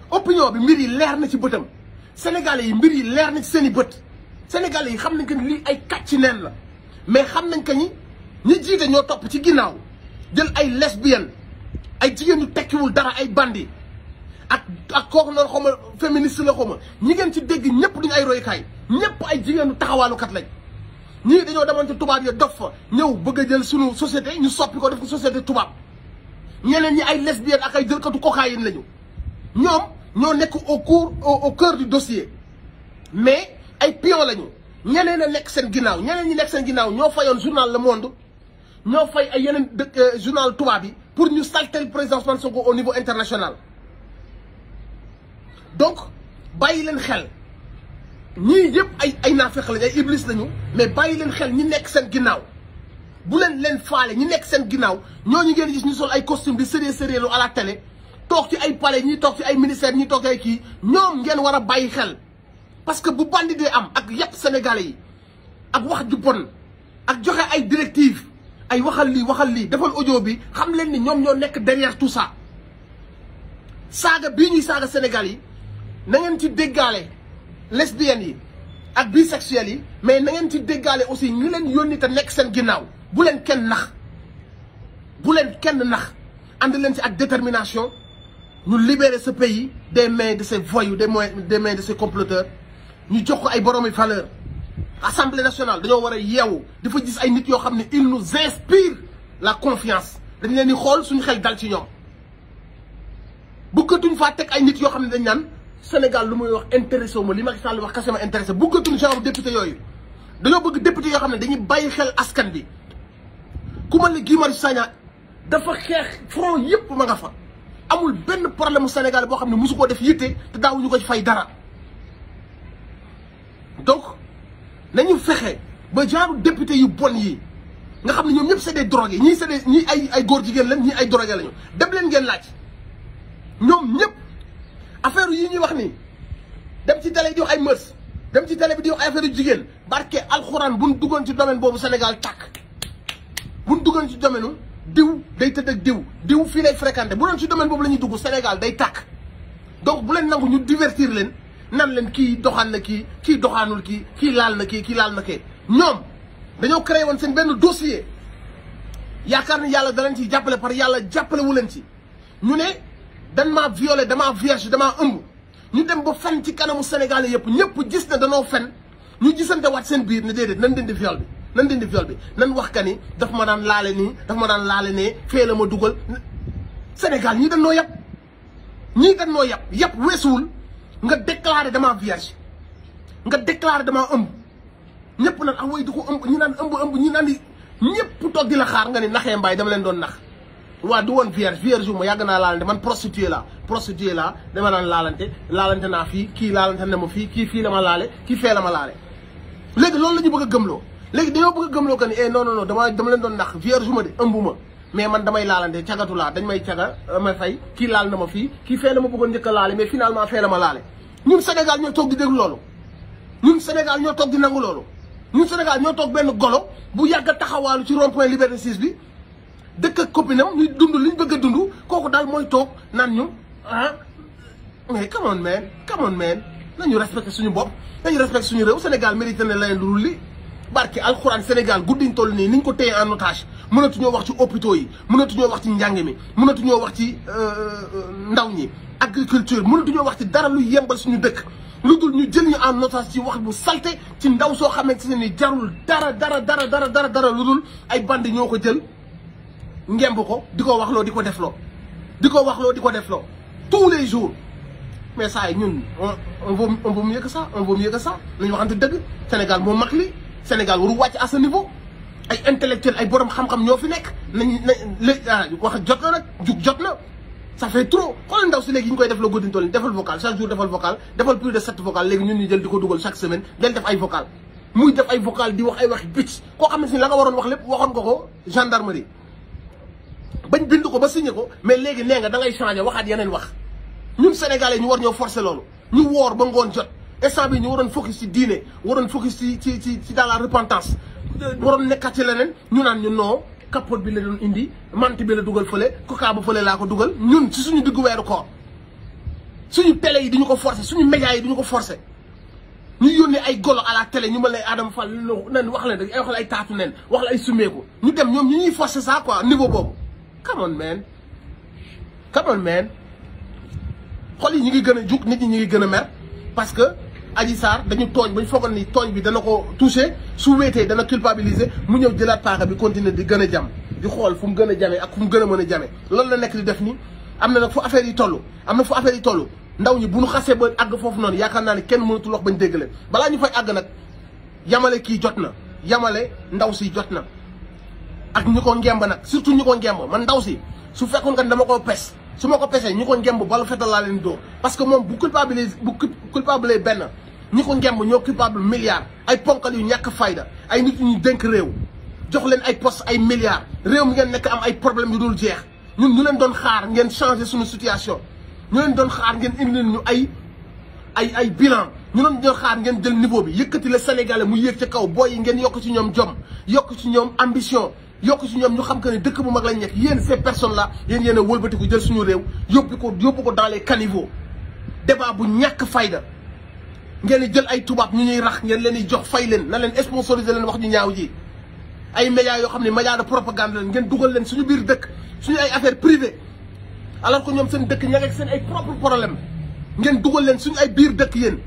Speaker 1: bi mbir yi leer na ci bëtam sénégalais yi mbir yi leer na ci seen i bët sénégalais yi xam nañ que ni lii ay kàcc neen la mais xam nañ que ñi jiite ñoo topp ci ginnaaw jël ay lesbiennes ay jigéen ñu tekkiwul dara ay bandi ak kooku noonu xaw ma féministe la xaw ma ñi ngeen ci dégg ñëpp duñu ay royukaay ñëpp ay jigéenu taxawaalukat lañ ñii dañoo demoon ci tubaab ya dof fa ñëw bëgg a jël sunu société ñu soppi ko def ko société tubaab ñeneen ñi ay lesbiennes ak ay jëlkatu cocaïne lañu ñoom ñoo nekk au cœur du dossier mais ay pion lañu ñeneen a nekk seen ginnaaw ñeneen ñi nekk seen ginnaaw ñoo fayoon journal Le Monde ñoo fay ay yeneen journal tubaab yi pour ñu saltel président Ousmane Sonko au niveau international donc bàyyi leen xel ñii yëpp ay naafeq lañu ay iblis lañu mais bàyyi leen xel ñi nekk seen ginnaaw bu leen faale ñi nekk seen ginnaaw ñooñu ngeen gis ñu sol ay costume di sérieux lu à la télé toog ci ay palais ñi toog ci ay ministères ñi toog ay kii ñoom ngeen war a bàyyi xel parce que bu bandi dee am ak yàpp sénégalais yi ak wax ju bon ak joxe ay directives ay waxal lii defal audio bi xam leen ni ñoom ñoo nekk derrière tout ça saaga bii ñuy saaga Sénégal yi na ngeen ci déggaale lesbiennes yi ak bisexuels yi mais na ngeen ci déggaale aussi ñi leen yónni te nekk seen ginnaaw bu leen kenn nax ànd leen ci ak détermination ñu libérer ce pays des mains de ces voyous des mains de ces comploteurs ñu jox ko ay boroomi valeur Assemblée nationale dañoo war a yeewu dafa gis ay nit yoo xam ne ils nous inspirent la confiance dañ leen di xool suñu xel dal ci ñoom bëggatuñ faa teg ay nit yoo xam ne dañ naan Sénégal lu muy wax intéressé wu ma li Macky Sall wax kese ma intéressé bëggatuñ genre député yooyu dañoo bëgg député yoo xam ne dañuy bàyyi xel askan bi ku mel ne Guy Marius Sagna dafa xeex front yëpp ma nga fa amul benn problème mu Sénégal boo xam ne mosu koo def yitte te daawuñu ko ci fay dara donc nañu fexe ba genre député yu bon yi nga xam ne ñoom ñëpp c'est des drogués ñii c'est des ñii ay góor jigéen lañ ñii ay drogués lañu dem leen ngeen laaj ñoom ñëpp affaire yi ñuy wax ni dem ci télé di wax ay mœurs dem ci télé bi di wax ay affaire yu jigéen barke alxuraan bu ñu duggoon ci domaine boobu Sénégal tàkk buñ duggoon ci domaine diw day tëdd ak diw fii lay fréquenté bu doon ci domaine boobu la ñuy dugg Sénégal day tàkk. donc bu leen nangu ñu divertir leen nan leen kii doxaan na kii doxaanul kii laal na kii laal na kii ñoom dañoo créé woon seen benn dossier yaakaar ni yàlla da leen ciy jàppale par yàlla jàppale wu leen ci ñu ne dan maa violé damaa vierge damaa ëmb ñu dem ba fen ci kanamu Sénégalais yëpp ñëpp gis ne danoo fen ñu gisante waat seen biir ne déedéet nan dindi viol bi nan wax ka ni daf ma daan laale nii daf ma daan laale ne fee la ma dugal Sénégal ñii dañ noo yàpp weesuwul nga déclaré damaa vierge nga déclaré damaa ëmb ñëpp naan ah way di ko ëmb ñi naan ëmb ñi naan di ñëpp toog di la xaar nga ni naxee mbaay dama leen doon nax waa du woon vierge ma yàgg naa laalante man prostitué la dama naan laalante naa fii kii laalante na ma fii kii fii la ma laale kii fee la ma laale léegi loolu la ñu bëgg a gëmloo léegi dañoo bëgg a gëmloo que ni non dama leen doon nax vierge ma de ëmb ma mais man damay laalante cagatu laa dañ may caga may fay kii laal na ma fii kii fee la ma bëggoon njëkk a laale mais finalement fee la ma laale ñun Sénégal ñoo toog di déglu loolu ñun Sénégal ñoo toog di nangu loolu ñun Sénégal ñoo toog benn golo bu yàgg a taxawaalu ci rond point Liberté 6 bi dëkk ak copinam ñuy dund li ñu bëgg a dund kooku daal mooy toog naan ñu mais come on man nañu respecté suñu bopp nañu respecté suñu réew Sénégal mérité na leen lu li barke alxuraan Sénégal guddiñ toll nii niñ ko téye en otage mënatuñoo wax ci hôpitaux yi mënatuñoo wax ci njàng mi mënatuñoo wax ci ndaw ñi agriculture mënatuñoo wax ci dara lu yembal suñu dëkk lu dul ñu jël ñu en otage ci wax bu salte ci ndaw soo xamante ne ni jarul dara lu dul ay bandi ñoo ko jël ngemb ko di ko waxloo di ko defloo tous les jours mais saa yi ñun on vaut mieux que ça nañu waxante dëgg Sénégal moo mag li Sénégal waru wàcc à ce niveau ay intellectuel ay borom xam-xam ñoo fi nekk wax jot na nag jug jot na ça fait trop xoolal ndaw si léegi ñu koy def la guddi tool defal vocal chaque jour defal vocal defal plus de 7 vocal léegi ñun ñu jël di ko dugal chaque semaine del def ay vocal muy def ay vocal di wax ay waxi bitch koo xam ne si la nga waroon wax lépp waxoon ko gendarmerie bañ bind ko ba signé ko mais léegi nee nga da ngay changé waxaat yeneen wax ñun sénégalais ñu war ñoo forcer loolu ñu woor ba ngoon jot instant bi ñu waroon focus ci diine waroon focus ci dans la repentance waroon nekkat ci leneen ñu naan ñu non capote bi la doon indi mante bi la dugal fële coca ba fële laa ko dugal ñun ci suñu diggu weeru koor suñu télé yi duñu ko forcer suñu média yi duñu ko forcer ñu yónnee ay golo à la télé ñu mën lay Adama Fall nen wax leen rek ay wax la ay taatu nen wax la ay sumeeku ñu dem ñoom ñu ñuy forcer ça quoi niveau boobu come on man xol yi ñu ngi gën a jug nit ñi ñu ngi gën a mer parce que Adji Sarr dañu tooñ ba ñu foogoon ni tooñ bi dana ko touché su wéetee dana culpabiliser mu ñëw jëlaat paaka bi continuer di gën a jam di xool fu mu gën a jamee ak fu mu gën a mën a jamee loolu la nekk di def ni am na nag fu affaire yi toll ndaw ñi bu ñu xasee ba àgg foofu noonu yaakaar naa ne kenn mënatul wax bañ dégg leen balaa ñu fay àgg nag yamale kii jot na yamale ndaw si jot na ak ñi ko ngemb nag surtout ñi ko ngemb man ndaw si su fekkoon nga dama ko pes su ma ko pesee ñi ko ngemb balu fetal laa leen dóor parce que moom bu culpable benn ñi ko ngemb ñoo culpable milliards ay ponkal yu ñàkk fayda ay nit ñu dénk réew jox leen ay poste ay milliards réew mi ngeen nekk am ay problème yu dul jeex ñun ñu leen doon xaar ngeen changer suñu situation ñu leen doon xaar ngeen indil ñu ay bilan ñu doon xaar ngeen jël niveau bi yëkkati le Sénégalais mu yéeg ca kaw booy yi ngeen yokk ci ñoom jom yokk ci ñoom ambition yokk ci ñoom ñu xam que ne dëkk bu mag lañ nekk yéen ces personnes là yéen a wëlbatiku jël suñu réew yóbbu ko dans les caniveaux débat bu ñàkk fayda ngeen di jël ay tubaab ñu ñuy rax ngeen leen di jox fay leen na leen sponsoriser leen wax ñu ñaaw ji ay médias yoo xam ne médias de propagande leen ngeen dugal leen suñu biir dëkk suñu ay affaires privées alors que ñoom seen dëkk ña ngi seen ay propre problème ngeen dugal leen suñu ay biir dëkk yéen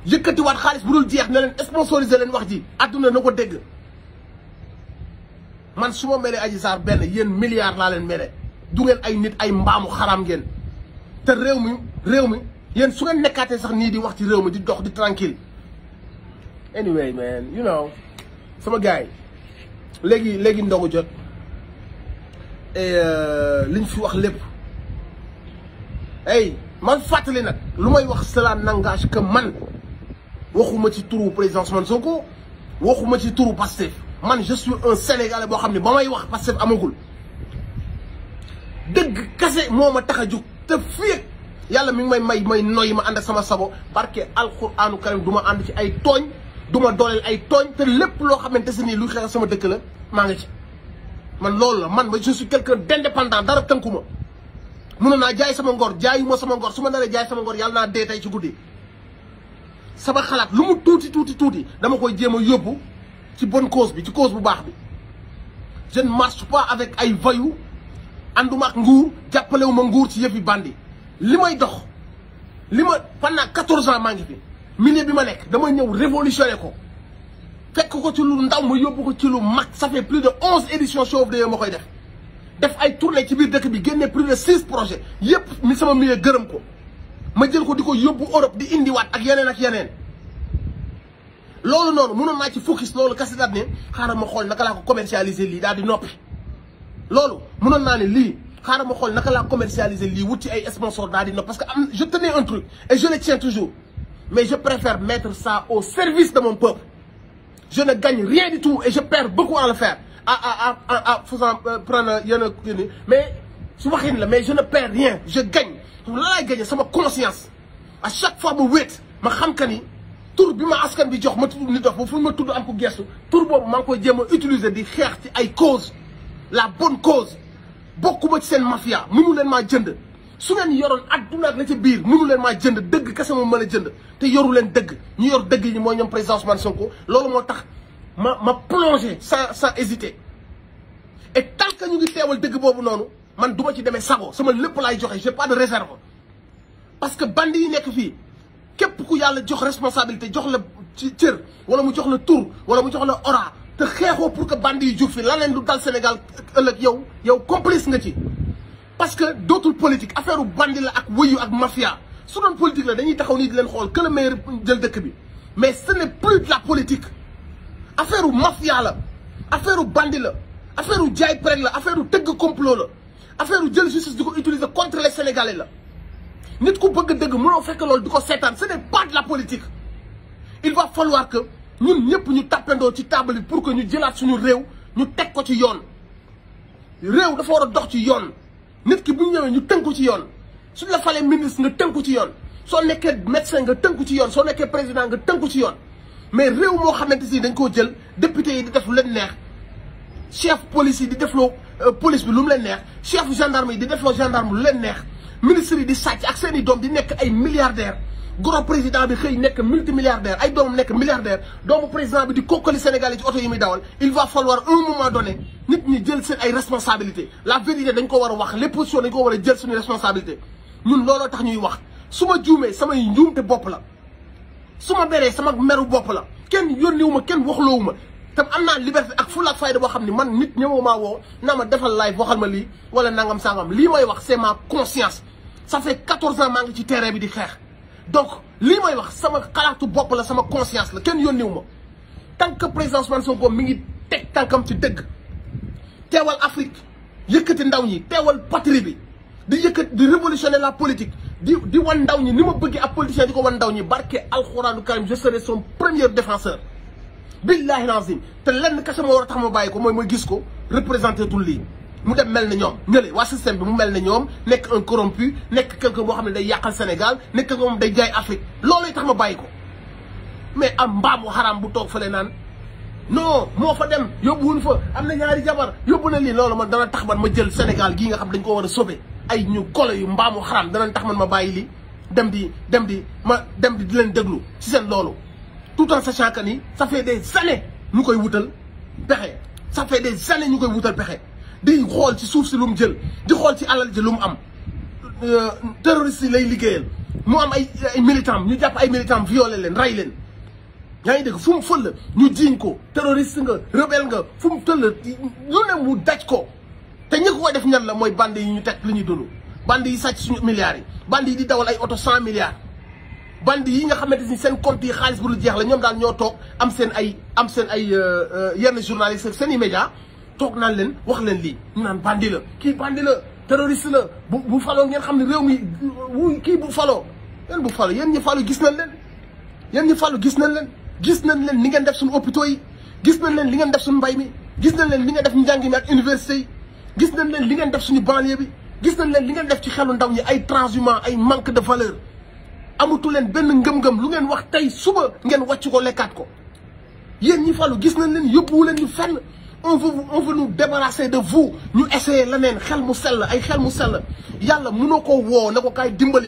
Speaker 1: yëkkatiwaat xaalis bu dul jeex na leen sponsoriser leen wax ji àdduna na ko dégg man su ma melee Adji Sarr benn yéen milliards laa leen mele du ngeen ay nit ay mbaamu xaraam ngeen te réew mi yéen su ngeen nekkaatee sax nii di wax ci réew mi di dox di tranquille anyway man you know sama gars yi léegi ndogu jot et liñ fi wax lépp hey man fàttali nag lu may wax cela n'engage que man waxuma ci turu président Ousmane Sonko waxuma ci turu Pastef man je suis un Sénégalais boo xam ne ba may wax Pastef amagul dëgg kase moo ma tax a jug te fii yàlla mi ngi may noyyi ma ànd ak sama sabo barke alxuraanu karim du ma ànd ci ay tooñ du ma dooleel ay tooñ te lépp loo xamante si nii luy xeex sama dëkk la maa ngi ci man loolu la man je suis quelqu'un d'indépendant dara tënku ma mënoon naa jaay sama ngor jaayuma sama ngor su ma naree jaay sama ngor yàlla naa dee tey ci guddi sama xalaat lu mu tuuti dama koy jéem a yóbbu ci bonne cause bi ci cause bu baax bi je ne marche pas avec ay voyous ànduma ak nguur jàppalewu ma nguur ci yëfi bandi li may dox li ma pendant 14 ans maa ngi fi milieu bi ma nekk dama ñëw révolutionner ko fekk ko ci lu ndaw ma yóbbu ko ci lu mag ça fait plus de 11 éditions Show of the Year ma koy def ay tournée ci biir dëkk bi génne plus de 6 projets yëpp mi sama milieu gërëm ko ma jël ko di ko yóbbu Europe di indiwaat ak yeneen loolu noonu mënoon naa ci focus loolu kese daal ne xaaral ma xool naka laa ko commercialiser lii daal di noppi loolu mënoon naa ne lii xaaral ma xool naka laa commercialiser lii wut ci ay sponsors daal di noppi parce que je tenais un truc et je le tiens toujours mais je préfère mettre ça au service de mon peuple je ne gagne rien du tout et je perds beaucoup à le faire à faisant prendre yenn mais su waxin la mais je ne perds rien je gagne la laay gagner sama conscience à chaque fois ma wéet ma xam que ni tur bi ma askan bi jox ma tudd nit dof ba fu ma tudd am ko gestu tur boobu maa ngi koy jéem a utiliser di xeex ci ay cause la bonne cause bokkuma ci seen mafia mënu leen maa jënd su ngeen yoroon adduna ak la ca biir mënu leen maa jënd dëgg kese moom mën a jënd te yoru leen dëgg ñu yor dëgg yi mooy ñoom président Ousmane Sonko loolu moo tax ma plongé sans hésiter et tant que ñu ngi teewal dëgg boobu noonu man du ma ci demee sago sama lépp laay joxe j'ai pas de réserve parce que bandi yi nekk fii képp ku yàlla jox responsabilité jox la ci cër wala mu jox la tur wala mu jox la aura te xeexoo pour que bandi yi jug fi la leen du dal Sénégal ëllëg yow complice nga ci parce que dootul politique affaire u bandi la ak wëyu ak mafia su doon politique la dañuy taxaw nii di leen xool que le meilleur jël dëkk bi mais ce n'est plus de la politique affaire u mafia la affaire u bandi la affaire u jaay prek la affaire u tëgg complot la affaire u jël justice di ko utiliser contre les Sénégalais la nit ku bëgg dëgg mënoo fekk loolu di ko seetaan ce n'est pas de la politique il va falloir que ñun ñëpp ñu tàppandoo ci table bi pour que ñu jëlaat suñu réew ñu teg ko ci yoon réew dafa war a dox ci yoon nit ki bu ñu ñëwee ñu tënku ci yoon suñ la falee ministre nga tënku ci yoon soo nekkee médecin nga tënku ci yoon soo nekkee président nga tënku ci yoon mais réew moo xamante si dañ koo jël député yi di def lu leen neex chef police yi di defloo police bi lu mu leen neex chef gendarme yi di defloo gendarme lu leen neex ministre yi di sàcc ak seen i doom di nekk ay milliardaires goro président bi xëy nekk multimilliardaire ay doomam nekk milliardaire doomu président bi di kokkali Sénégal yi ci oto yi muy dawal il va falloir un moment donné nit ñi jël seen ay responsabilités la vérité dañ ko war a wax les positions dañ ko war a jël suñu responsabilité ñun looloo tax ñuy wax su ma juumee samay njuumte bopp la su ma beree sama meru bopp la kenn yónniwu ma kenn waxloowu ma tam am naa liberté ak fulla ak fayda boo xam ne man nit ñëwoo maa woo naa ma defal live waxal ma lii wala nangam sangam lii may wax c'est ma conscience ça fait 14 ans maa ngi ci terrain bi di xeex donc lii may wax sama xalaatu bopp la sama conscience la kenn yónniwu ma tant que président Ousmane Sonko mi ngi teg tànkam ci dëgg teewal Afrique yëkkati ndaw ñi teewal patrie bi di yëkkati di révolutionner la politique di wan ndaw ñi ni ma bëggee ab politicien di ko wan ndaw ñi barke alxuraanu karim je serai son premier défenseur billahi lazim te lenn kese moo war a tax ma bàyyi ko mooy gis ko représenté tul lii mu dem mel ne ñoom ñële waa système bi mu mel ne ñoom nekk un corrompu nekk quelqu'un boo xam ne day yàqal Sénégal nekk nga moom day jaay Afrique loolooy tax ma bàyyi ko mais am mbaamu xaraam bu toog fële naan non moo fa dem yóbbuwul fa am na ñaari jabar yóbbu na lii loolu man dana tax man ma jël Sénégal gii nga xam dañ ko war a sauver ay ñu golo yu mbaamu xaraam dana tax man ma bàyyi lii dem di leen déglu ci seen loolu tout en sachant que ni ça fait des années ñu koy wutal pexe ça fait des années ñu koy wutal pexe di xool ci suuf si lu mu jël di xool ci alal ji lu mu am terroriste yi lay liggéeyal mu am ay militants ñu jàpp ay militants violé leen rey leen yaa ngi dégg fu mu fël ñu jiiñ ko terroriste nga rebelle nga fu mu tëll lu ne mu daj ko te ñi ko koy def ñan la mooy bande yi ñu teg li ñuy dund bande yi sàcc suñu milliards yi bande yi di dawal ay oto 100 milliards bande yi nga xamante ni seen compte yi xaalis bu dul jeex la ñoom daal ñoo toog am seen ay yenn journalistes seen i médias toog naan leen wax leen lii ñu naan bandi la kii bandi la terroriste la bu faloo ngeen xam ne réew mi kii bu faloo yéen bu faloo yéen ñi faloo gis nañ leen yéen ñi faloo gis nañ leen li ngeen def suñu hôpitaux yi gis nañ leen li ngeen def suñu mbay mi gis nañ leen li ngeen def njàng mi ak université yi gis nañ leen li ngeen def suñu banlieue bi gis nañ leen li ngeen def ci xelu ndaw ñi ay transhumants ay manque de valeur amatu leen benn ngëm-ngëm lu ngeen wax tey suba ngeen wàcc ko lekkaat ko yéen ñi falu gis nañ leen yóbbuwu leen ñu fenn on veut nous débarrasser de vous ñu essayer leneen xel mu sell ay xel mu sell yàlla mënoo ko woo ne ko kaay dimbali